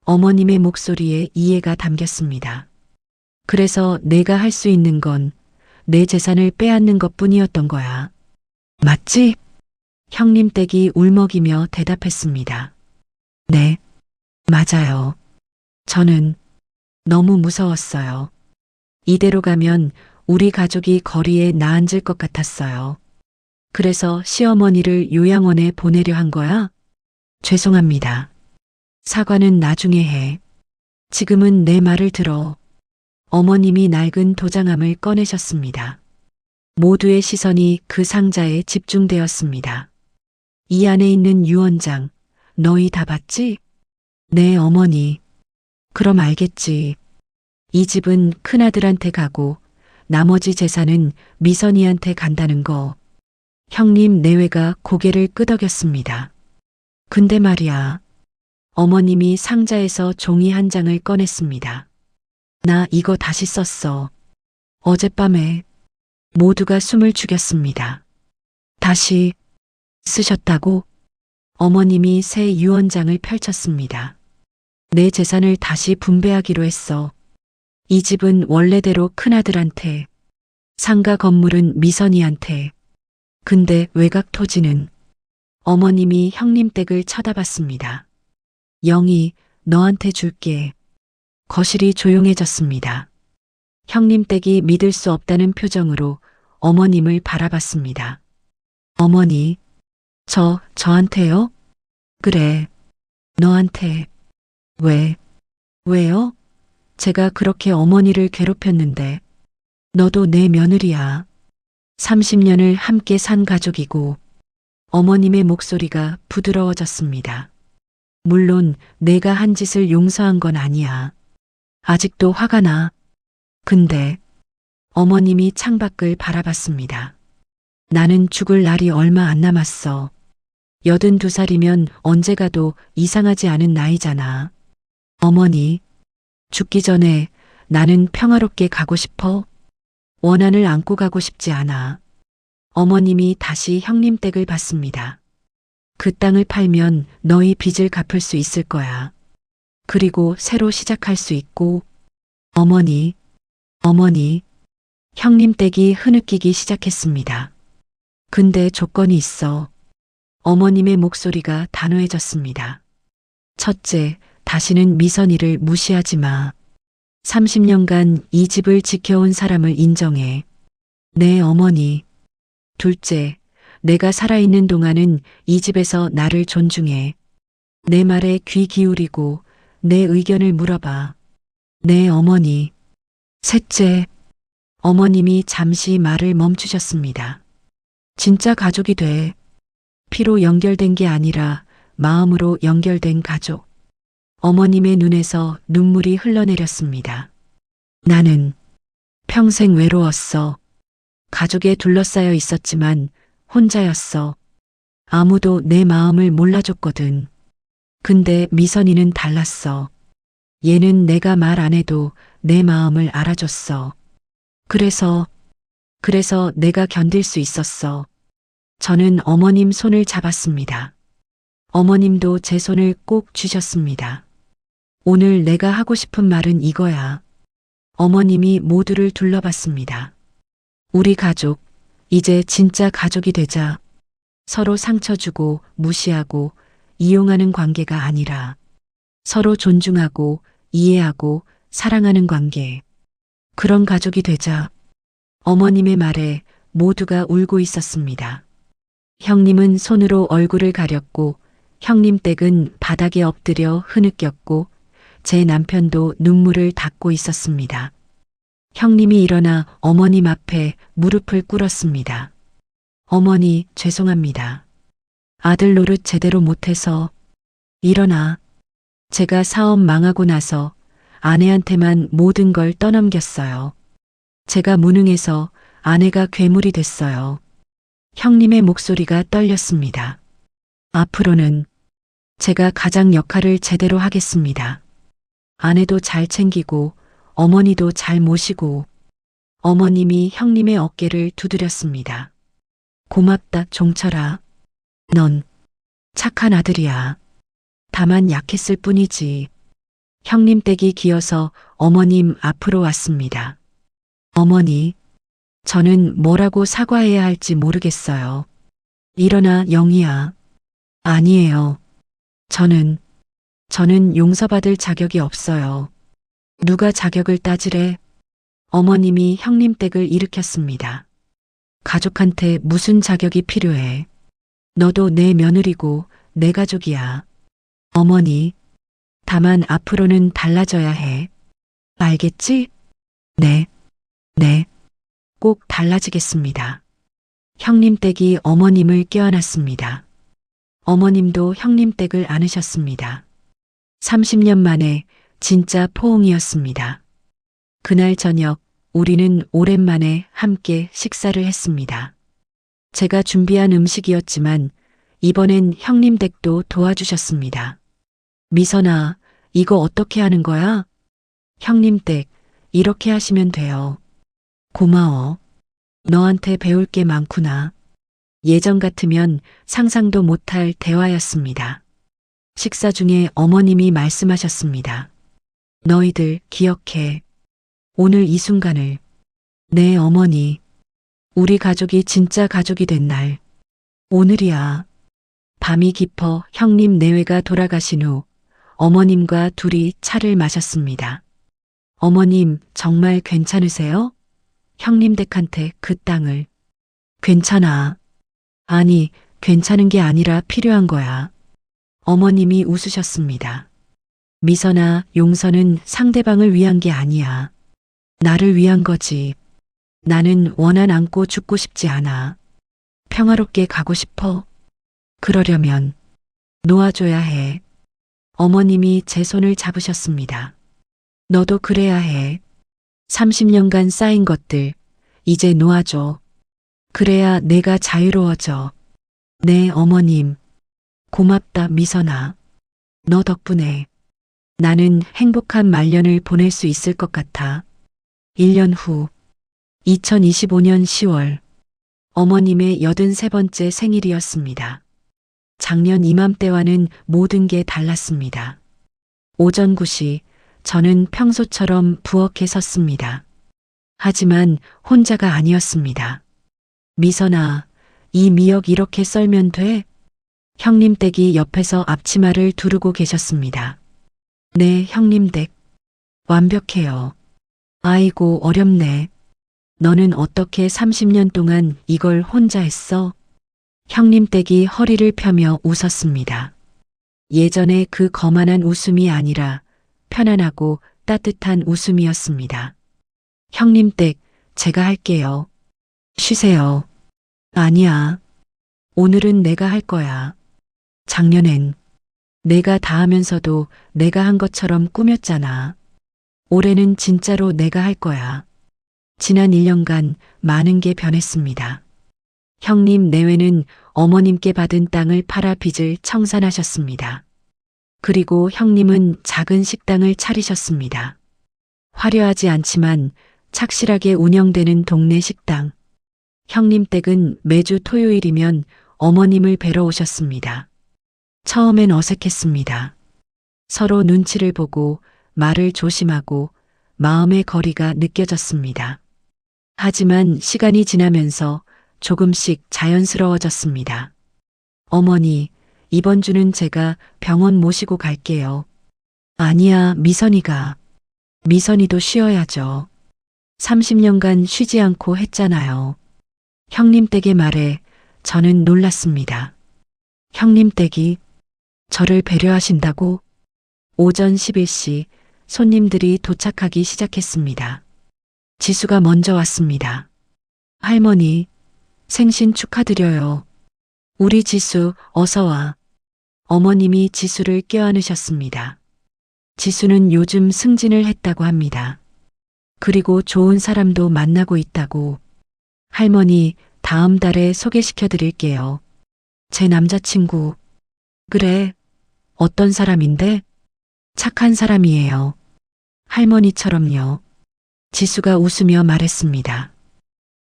어머님의 목소리에 이해가 담겼습니다. 그래서 내가 할 수 있는 건 내 재산을 빼앗는 것뿐이었던 거야. 맞지? 형님 댁이 울먹이며 대답했습니다. 네, 맞아요. 저는 너무 무서웠어요. 이대로 가면 우리 가족이 거리에 나앉을 것 같았어요. 그래서 시어머니를 요양원에 보내려 한 거야? 죄송합니다. 사과는 나중에 해. 지금은 내 말을 들어. 어머님이 낡은 도장함을 꺼내셨습니다. 모두의 시선이 그 상자에 집중되었습니다. 이 안에 있는 유언장, 너희 다 봤지? 네, 어머니. 그럼 알겠지. 이 집은 큰아들한테 가고 나머지 재산은 미선이한테 간다는 거. 형님 내외가 고개를 끄덕였습니다. 근데 말이야. 어머님이 상자에서 종이 한 장을 꺼냈습니다. 나 이거 다시 썼어. 어젯밤에 모두가 숨을 죽였습니다. 다시 쓰셨다고? 어머님이 새 유언장을 펼쳤습니다. 내 재산을 다시 분배하기로 했어. 이 집은 원래대로 큰아들한테, 상가 건물은 미선이한테. 근데 외곽 토지는? 어머님이 형님 댁을 쳐다봤습니다. 영희, 너한테 줄게. 거실이 조용해졌습니다. 형님 댁이 믿을 수 없다는 표정으로 어머님을 바라봤습니다. 어머니, 저한테요? 그래, 너한테. 왜요? 제가 그렇게 어머니를 괴롭혔는데. 너도 내 며느리야. 30년을 함께 산 가족이고. 어머님의 목소리가 부드러워졌습니다. 물론 내가 한 짓을 용서한 건 아니야. 아직도 화가 나. 근데 어머님이 창밖을 바라봤습니다. 나는 죽을 날이 얼마 안 남았어. 82살이면 언제 가도 이상하지 않은 나이잖아. 어머니, 죽기 전에 나는 평화롭게 가고 싶어. 원한을 안고 가고 싶지 않아. 어머님이 다시 형님 댁을 봤습니다. 그 땅을 팔면 너희 빚을 갚을 수 있을 거야. 그리고 새로 시작할 수 있고. 어머니, 형님 댁이 흐느끼기 시작했습니다. 근데 조건이 있어. 어머님의 목소리가 단호해졌습니다. 첫째, 다시는 미선이를 무시하지 마. 30년간 이 집을 지켜온 사람을 인정해. 네, 어머니. 둘째, 내가 살아있는 동안은 이 집에서 나를 존중해. 내 말에 귀 기울이고 내 의견을 물어봐. 네, 어머니. 셋째, 어머님이 잠시 말을 멈추셨습니다. 진짜 가족이 돼. 피로 연결된 게 아니라 마음으로 연결된 가족. 어머님의 눈에서 눈물이 흘러내렸습니다. 나는 평생 외로웠어. 가족에 둘러싸여 있었지만 혼자였어. 아무도 내 마음을 몰라줬거든. 근데 미선이는 달랐어. 얘는 내가 말 안 해도 내 마음을 알아줬어. 그래서 내가 견딜 수 있었어. 저는 어머님 손을 잡았습니다. 어머님도 제 손을 꼭 쥐셨습니다. 오늘 내가 하고 싶은 말은 이거야. 어머님이 모두를 둘러봤습니다. 우리 가족, 이제 진짜 가족이 되자. 서로 상처 주고 무시하고 이용하는 관계가 아니라 서로 존중하고 이해하고 사랑하는 관계. 그런 가족이 되자. 어머님의 말에 모두가 울고 있었습니다. 형님은 손으로 얼굴을 가렸고 형님 댁은 바닥에 엎드려 흐느꼈고 제 남편도 눈물을 닦고 있었습니다. 형님이 일어나 어머님 앞에 무릎을 꿇었습니다. 어머니, 죄송합니다. 아들 노릇 제대로 못해서. 일어나. 제가 사업 망하고 나서 아내한테만 모든 걸 떠넘겼어요. 제가 무능해서 아내가 괴물이 됐어요. 형님의 목소리가 떨렸습니다. 앞으로는 제가 가장 역할을 제대로 하겠습니다. 아내도 잘 챙기고 어머니도 잘 모시고. 어머님이 형님의 어깨를 두드렸습니다. 고맙다, 종철아. 넌 착한 아들이야. 다만 약했을 뿐이지. 형님 댁이 기어서 어머님 앞으로 왔습니다. 어머니, 저는 뭐라고 사과해야 할지 모르겠어요. 일어나, 영희야. 아니에요. 저는 용서받을 자격이 없어요. 누가 자격을 따지래? 어머님이 형님 댁을 일으켰습니다. 가족한테 무슨 자격이 필요해? 너도 내 며느리고 내 가족이야. 어머니, 다만 앞으로는 달라져야 해. 알겠지? 네, 꼭 달라지겠습니다. 형님 댁이 어머님을 껴안았습니다. 어머님도 형님 댁을 안으셨습니다. 30년 만에 진짜 포옹이었습니다. 그날 저녁 우리는 오랜만에 함께 식사를 했습니다. 제가 준비한 음식이었지만 이번엔 형님 댁도 도와주셨습니다. 미선아, 이거 어떻게 하는 거야? 형님 댁, 이렇게 하시면 돼요. 고마워. 너한테 배울 게 많구나. 예전 같으면 상상도 못할 대화였습니다. 식사 중에 어머님이 말씀하셨습니다. 너희들 기억해. 오늘 이 순간을. 네, 어머니. 우리 가족이 진짜 가족이 된 날. 오늘이야. 밤이 깊어 형님 내외가 돌아가신 후 어머님과 둘이 차를 마셨습니다. 어머님, 정말 괜찮으세요? 형님 댁한테 그 땅을. 괜찮아. 아니, 괜찮은 게 아니라 필요한 거야. 어머님이 웃으셨습니다. 미선아, 용서는 상대방을 위한 게 아니야. 나를 위한 거지. 나는 원한 안고 죽고 싶지 않아. 평화롭게 가고 싶어. 그러려면 놓아줘야 해. 어머님이 제 손을 잡으셨습니다. 너도 그래야 해. 30년간 쌓인 것들, 이제 놓아줘. 그래야 내가 자유로워져. 네, 어머님. 고맙다, 미선아. 너 덕분에 나는 행복한 말년을 보낼 수 있을 것 같아. 1년 후, 2025년 10월, 어머님의 83번째 생일이었습니다. 작년 이맘때와는 모든 게 달랐습니다. 오전 9시, 저는 평소처럼 부엌에 섰습니다. 하지만 혼자가 아니었습니다. 미선아, 이 미역 이렇게 썰면 돼? 형님 댁이 옆에서 앞치마를 두르고 계셨습니다. 네, 형님 댁. 완벽해요. 아이고, 어렵네. 너는 어떻게 30년 동안 이걸 혼자 했어? 형님 댁이 허리를 펴며 웃었습니다. 예전에 그 거만한 웃음이 아니라 편안하고 따뜻한 웃음이었습니다. 형님 댁, 제가 할게요. 쉬세요. 아니야. 오늘은 내가 할 거야. 작년엔 내가 다 하면서도 내가 한 것처럼 꾸몄잖아. 올해는 진짜로 내가 할 거야. 지난 1년간 많은 게 변했습니다. 형님 내외는 어머님께 받은 땅을 팔아 빚을 청산하셨습니다. 그리고 형님은 작은 식당을 차리셨습니다. 화려하지 않지만 착실하게 운영되는 동네 식당. 형님 댁은 매주 토요일이면 어머님을 뵈러 오셨습니다. 처음엔 어색했습니다. 서로 눈치를 보고 말을 조심하고 마음의 거리가 느껴졌습니다. 하지만 시간이 지나면서 조금씩 자연스러워졌습니다. 어머니, 이번 주는 제가 병원 모시고 갈게요. 아니야, 미선이가. 미선이도 쉬어야죠. 30년간 쉬지 않고 했잖아요. 형님 댁의 말에 저는 놀랐습니다. 형님 댁이 저를 배려하신다고? 오전 11시 손님들이 도착하기 시작했습니다. 지수가 먼저 왔습니다. 할머니, 생신 축하드려요. 우리 지수, 어서 와. 어머님이 지수를 껴안으셨습니다. 지수는 요즘 승진을 했다고 합니다. 그리고 좋은 사람도 만나고 있다고. 할머니, 다음 달에 소개시켜 드릴게요. 제 남자친구. 그래. 어떤 사람인데? 착한 사람이에요. 할머니처럼요. 지수가 웃으며 말했습니다.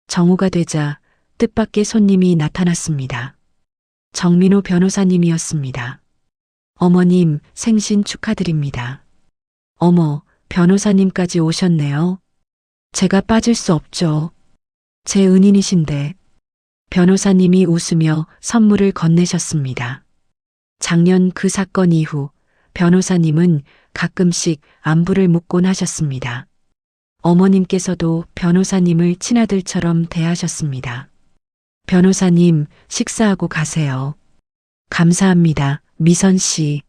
정오가 되자 뜻밖의 손님이 나타났습니다. 정민호 변호사님이었습니다. 어머님, 생신 축하드립니다. 어머, 변호사님까지 오셨네요. 제가 빠질 수 없죠. 제 은인이신데. 변호사님이 웃으며 선물을 건네셨습니다. 작년 그 사건 이후 변호사님은 가끔씩 안부를 묻곤 하셨습니다. 어머님께서도 변호사님을 친아들처럼 대하셨습니다. 변호사님, 식사하고 가세요. 감사합니다, 미선 씨.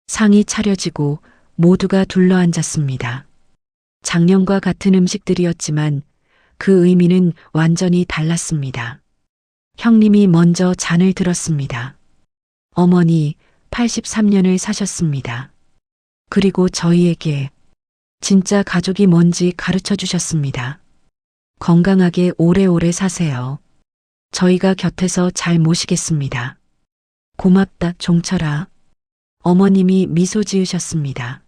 상이 차려지고 모두가 둘러앉았습니다. 작년과 같은 음식들이었지만 그 의미는 완전히 달랐습니다. 형님이 먼저 잔을 들었습니다. 어머니, 83년을 사셨습니다. 그리고 저희에게 진짜 가족이 뭔지 가르쳐 주셨습니다. 건강하게 오래오래 사세요. 저희가 곁에서 잘 모시겠습니다. 고맙다, 종철아. 어머님이 미소 지으셨습니다.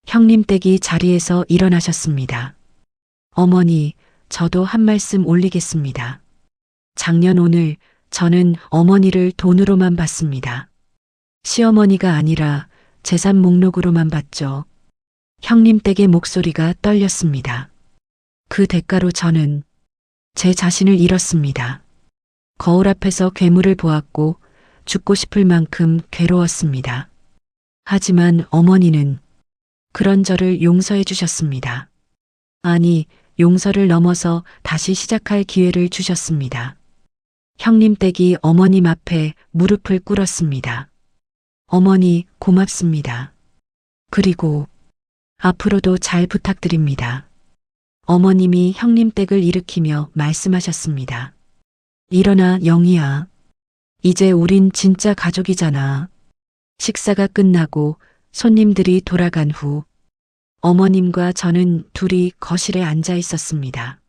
형님 댁이 자리에서 일어나셨습니다. 어머니, 저도 한 말씀 올리겠습니다. 작년 오늘 저는 어머니를 돈으로만 봤습니다. 시어머니가 아니라 재산 목록으로만 봤죠. 형님 댁의 목소리가 떨렸습니다. 그 대가로 저는 제 자신을 잃었습니다. 거울 앞에서 괴물을 보았고 죽고 싶을 만큼 괴로웠습니다. 하지만 어머니는 그런 저를 용서해 주셨습니다. 아니, 용서를 넘어서 다시 시작할 기회를 주셨습니다. 형님 댁이 어머님 앞에 무릎을 꿇었습니다. 어머니, 고맙습니다. 그리고 앞으로도 잘 부탁드립니다. 어머님이 형님 댁을 일으키며 말씀하셨습니다. 일어나, 영희야. 이제 우린 진짜 가족이잖아. 식사가 끝나고 손님들이 돌아간 후 어머님과 저는 둘이 거실에 앉아 있었습니다.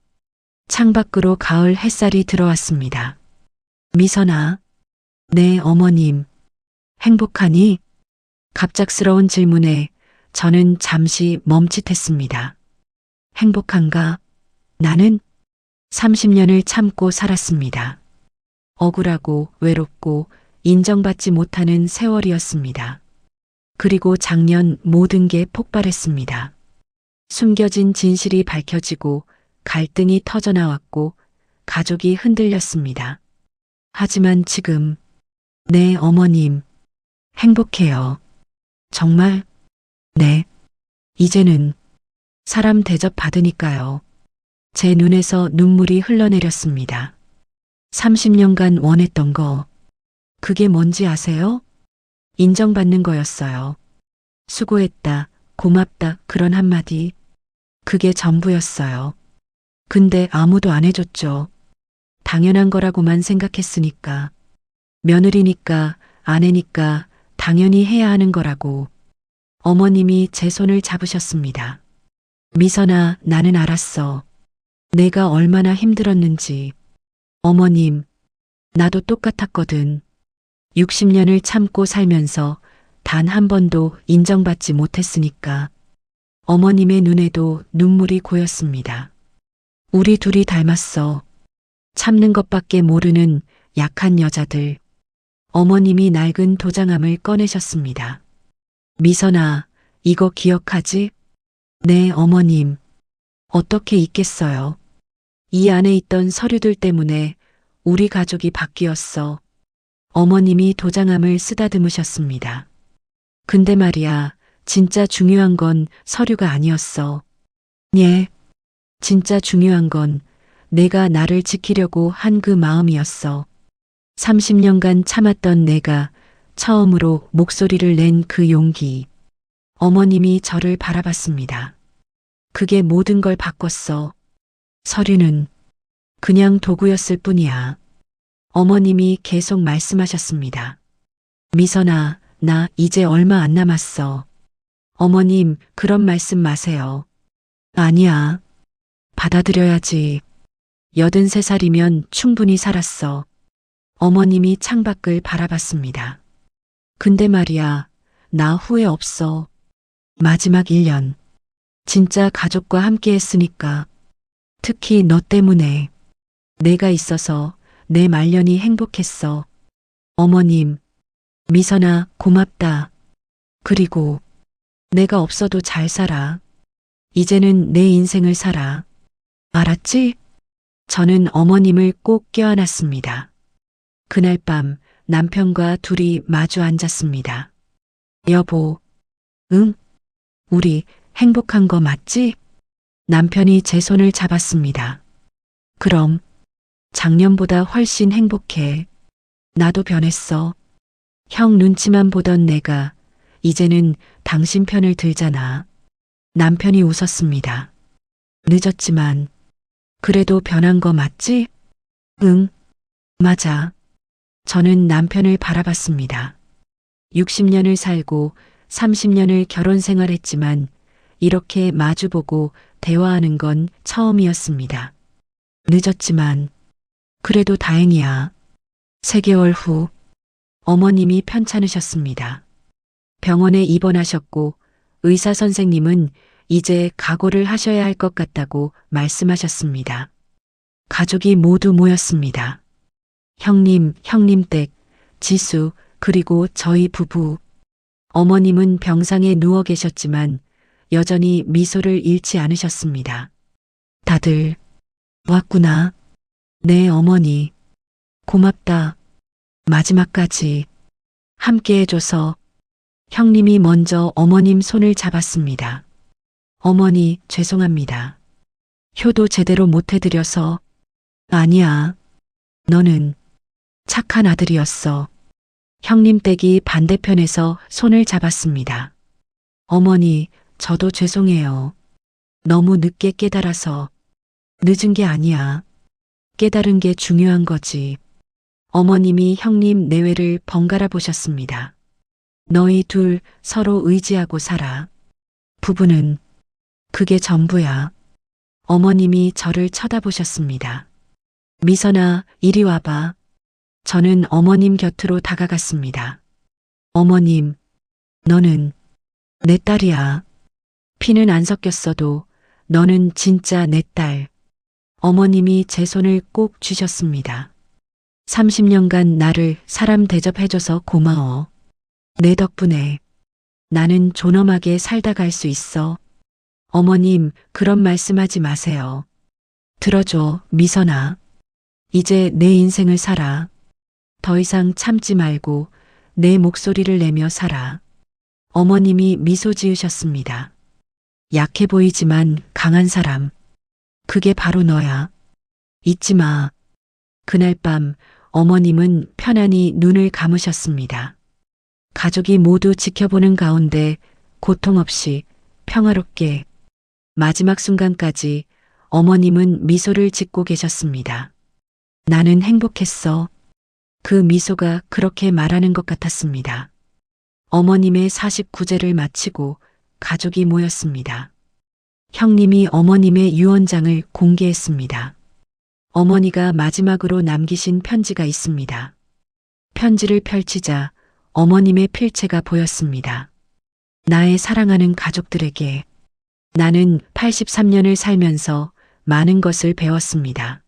창밖으로 가을 햇살이 들어왔습니다. 미선아. 네, 어머님. 행복하니? 갑작스러운 질문에 저는 잠시 멈칫했습니다. 행복한가? 나는 30년을 참고 살았습니다. 억울하고 외롭고 인정받지 못하는 세월이었습니다. 그리고 작년 모든 게 폭발했습니다. 숨겨진 진실이 밝혀지고 갈등이 터져나왔고 가족이 흔들렸습니다. 하지만 지금 네, 어머님, 행복해요. 정말? 네. 이제는 사람 대접 받으니까요. 제 눈에서 눈물이 흘러내렸습니다. 30년간 원했던 거, 그게 뭔지 아세요? 인정받는 거였어요. 수고했다, 고맙다, 그런 한마디. 그게 전부였어요. 근데 아무도 안 해줬죠. 당연한 거라고만 생각했으니까. 며느리니까, 아내니까 당연히 해야 하는 거라고. 어머님이 제 손을 잡으셨습니다. 미선아, 나는 알았어. 내가 얼마나 힘들었는지. 어머님, 나도 똑같았거든. 60년을 참고 살면서 단 한 번도 인정받지 못했으니까. 어머님의 눈에도 눈물이 고였습니다. 우리 둘이 닮았어. 참는 것밖에 모르는 약한 여자들. 어머님이 낡은 도장함을 꺼내셨습니다. 미선아, 이거 기억하지? 네, 어머님. 어떻게 잊겠어요. 이 안에 있던 서류들 때문에 우리 가족이 바뀌었어. 어머님이 도장함을 쓰다듬으셨습니다. 근데 말이야, 진짜 중요한 건 서류가 아니었어. 예, 진짜 중요한 건 내가 나를 지키려고 한 그 마음이었어. 30년간 참았던 내가 처음으로 목소리를 낸 그 용기. 어머님이 저를 바라봤습니다. 그게 모든 걸 바꿨어. 서류는 그냥 도구였을 뿐이야. 어머님이 계속 말씀하셨습니다. 미선아, 나 이제 얼마 안 남았어. 어머님, 그런 말씀 마세요. 아니야. 받아들여야지. 83살이면 충분히 살았어. 어머님이 창밖을 바라봤습니다. 근데 말이야, 나 후회 없어. 마지막 1년. 진짜 가족과 함께 했으니까. 특히 너 때문에. 내가 있어서 내 말년이 행복했어. 어머님, 미선아, 고맙다. 그리고 내가 없어도 잘 살아. 이제는 내 인생을 살아. 알았지? 저는 어머님을 꼭 껴안았습니다. 그날 밤 남편과 둘이 마주 앉았습니다. 여보, 응? 우리 행복한 거 맞지? 남편이 제 손을 잡았습니다. 그럼 작년보다 훨씬 행복해. 나도 변했어. 형 눈치만 보던 내가 이제는 당신 편을 들잖아. 남편이 웃었습니다. 늦었지만 그래도 변한 거 맞지? 응, 맞아. 저는 남편을 바라봤습니다. 60년을 살고 30년을 결혼 생활했지만 이렇게 마주보고 대화하는 건 처음이었습니다. 늦었지만 그래도 다행이야. 3개월 후 어머님이 편찮으셨습니다. 병원에 입원하셨고 의사 선생님은 이제 각오를 하셔야 할 것 같다고 말씀하셨습니다. 가족이 모두 모였습니다. 형님, 형님 댁, 지수, 그리고 저희 부부. 어머님은 병상에 누워 계셨지만 여전히 미소를 잃지 않으셨습니다. 다들 왔구나. 네, 어머니. 고맙다. 마지막까지 함께 해줘서. 형님이 먼저 어머님 손을 잡았습니다. 어머니, 죄송합니다. 효도 제대로 못 해드려서. 아니야. 너는 착한 아들이었어. 형님 댁이 반대편에서 손을 잡았습니다. 어머니, 저도 죄송해요. 너무 늦게 깨달아서. 늦은 게 아니야. 깨달은 게 중요한 거지. 어머님이 형님 내외를 번갈아 보셨습니다. 너희 둘 서로 의지하고 살아. 부부는 그게 전부야. 어머님이 저를 쳐다보셨습니다. 미선아, 이리 와봐. 저는 어머님 곁으로 다가갔습니다. 어머님, 너는 내 딸이야. 피는 안 섞였어도 너는 진짜 내 딸. 어머님이 제 손을 꼭 쥐셨습니다. 30년간 나를 사람 대접해줘서 고마워. 내 덕분에 나는 존엄하게 살다 갈 수 있어. 어머님, 그런 말씀하지 마세요. 들어줘, 미선아. 이제 내 인생을 살아. 더 이상 참지 말고 내 목소리를 내며 살아. 어머님이 미소 지으셨습니다. 약해 보이지만 강한 사람. 그게 바로 너야. 잊지 마. 그날 밤 어머님은 편안히 눈을 감으셨습니다. 가족이 모두 지켜보는 가운데 고통 없이 평화롭게 마지막 순간까지 어머님은 미소를 짓고 계셨습니다. 나는 행복했어. 그 미소가 그렇게 말하는 것 같았습니다. 어머님의 49제를 마치고 가족이 모였습니다. 형님이 어머님의 유언장을 공개했습니다. 어머니가 마지막으로 남기신 편지가 있습니다. 편지를 펼치자 어머님의 필체가 보였습니다. 나의 사랑하는 가족들에게 나는 83년을 살면서 많은 것을 배웠습니다.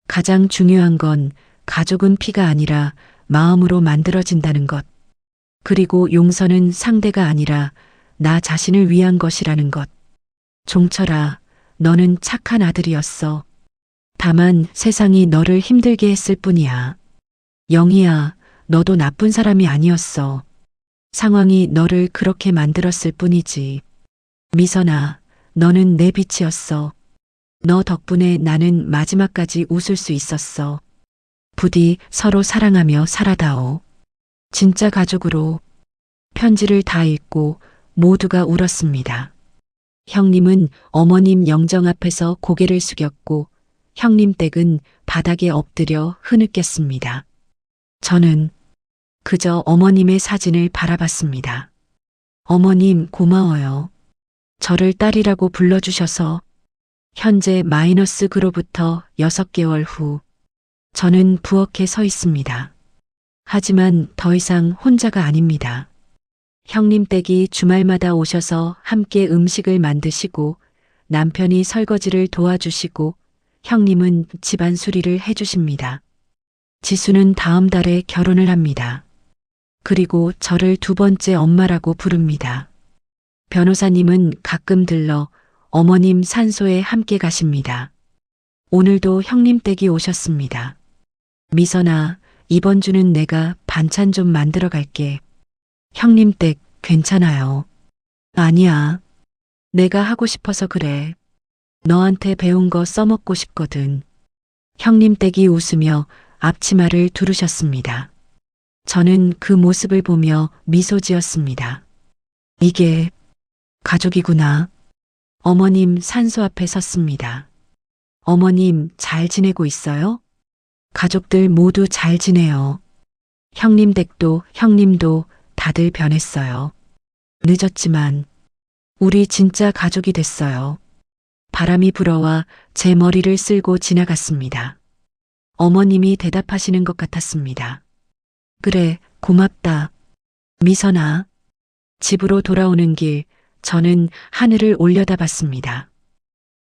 가장 중요한 건 가족은 피가 아니라 마음으로 만들어진다는 것. 그리고 용서는 상대가 아니라 나 자신을 위한 것이라는 것. 종철아, 너는 착한 아들이었어. 다만 세상이 너를 힘들게 했을 뿐이야. 영희야, 너도 나쁜 사람이 아니었어. 상황이 너를 그렇게 만들었을 뿐이지. 미선아, 너는 내 빛이었어. 너 덕분에 나는 마지막까지 웃을 수 있었어. 부디 서로 사랑하며 살아다오. 진짜 가족으로. 편지를 다 읽고 모두가 울었습니다. 형님은 어머님 영정 앞에서 고개를 숙였고 형님 댁은 바닥에 엎드려 흐느꼈습니다. 저는 그저 어머님의 사진을 바라봤습니다. 어머님 고마워요. 저를 딸이라고 불러주셔서. 현재 마이너스 그로부터 6개월 후 저는 부엌에 서 있습니다. 하지만 더 이상 혼자가 아닙니다. 형님 댁이 주말마다 오셔서 함께 음식을 만드시고 남편이 설거지를 도와주시고 형님은 집안 수리를 해주십니다. 지수는 다음 달에 결혼을 합니다. 그리고 저를 두 번째 엄마라고 부릅니다. 변호사님은 가끔 들러 어머님 산소에 함께 가십니다. 오늘도 형님 댁이 오셨습니다. 미선아, 이번 주는 내가 반찬 좀 만들어 갈게. 형님 댁 괜찮아요. 아니야. 내가 하고 싶어서 그래. 너한테 배운 거 써먹고 싶거든. 형님 댁이 웃으며 앞치마를 두르셨습니다. 저는 그 모습을 보며 미소 지었습니다. 이게 가족이구나. 어머님 산소 앞에 섰습니다. 어머님 잘 지내고 있어요? 가족들 모두 잘 지내요. 형님 댁도 형님도 다들 변했어요. 늦었지만 우리 진짜 가족이 됐어요. 바람이 불어와 제 머리를 쓸고 지나갔습니다. 어머님이 대답하시는 것 같았습니다. 그래, 고맙다. 미선아. 집으로 돌아오는 길 저는 하늘을 올려다봤습니다.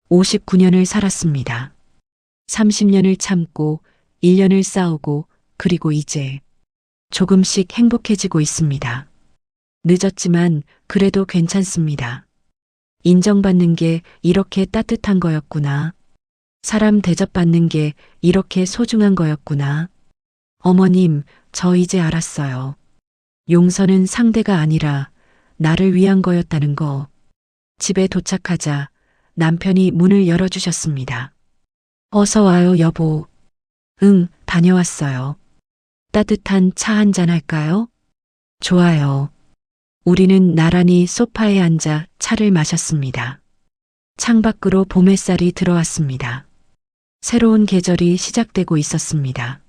59년을 살았습니다. 30년을 참고 1년을 싸우고 그리고 이제 조금씩 행복해지고 있습니다. 늦었지만 그래도 괜찮습니다. 인정받는 게 이렇게 따뜻한 거였구나. 사람 대접받는 게 이렇게 소중한 거였구나. 어머님, 저 이제 알았어요. 용서는 상대가 아니라 나를 위한 거였다는 거. 집에 도착하자 남편이 문을 열어주셨습니다. 어서 와요, 여보. 응, 다녀왔어요. 따뜻한 차 한잔 할까요? 좋아요. 우리는 나란히 소파에 앉아 차를 마셨습니다. 창밖으로 봄 햇살이 들어왔습니다. 새로운 계절이 시작되고 있었습니다.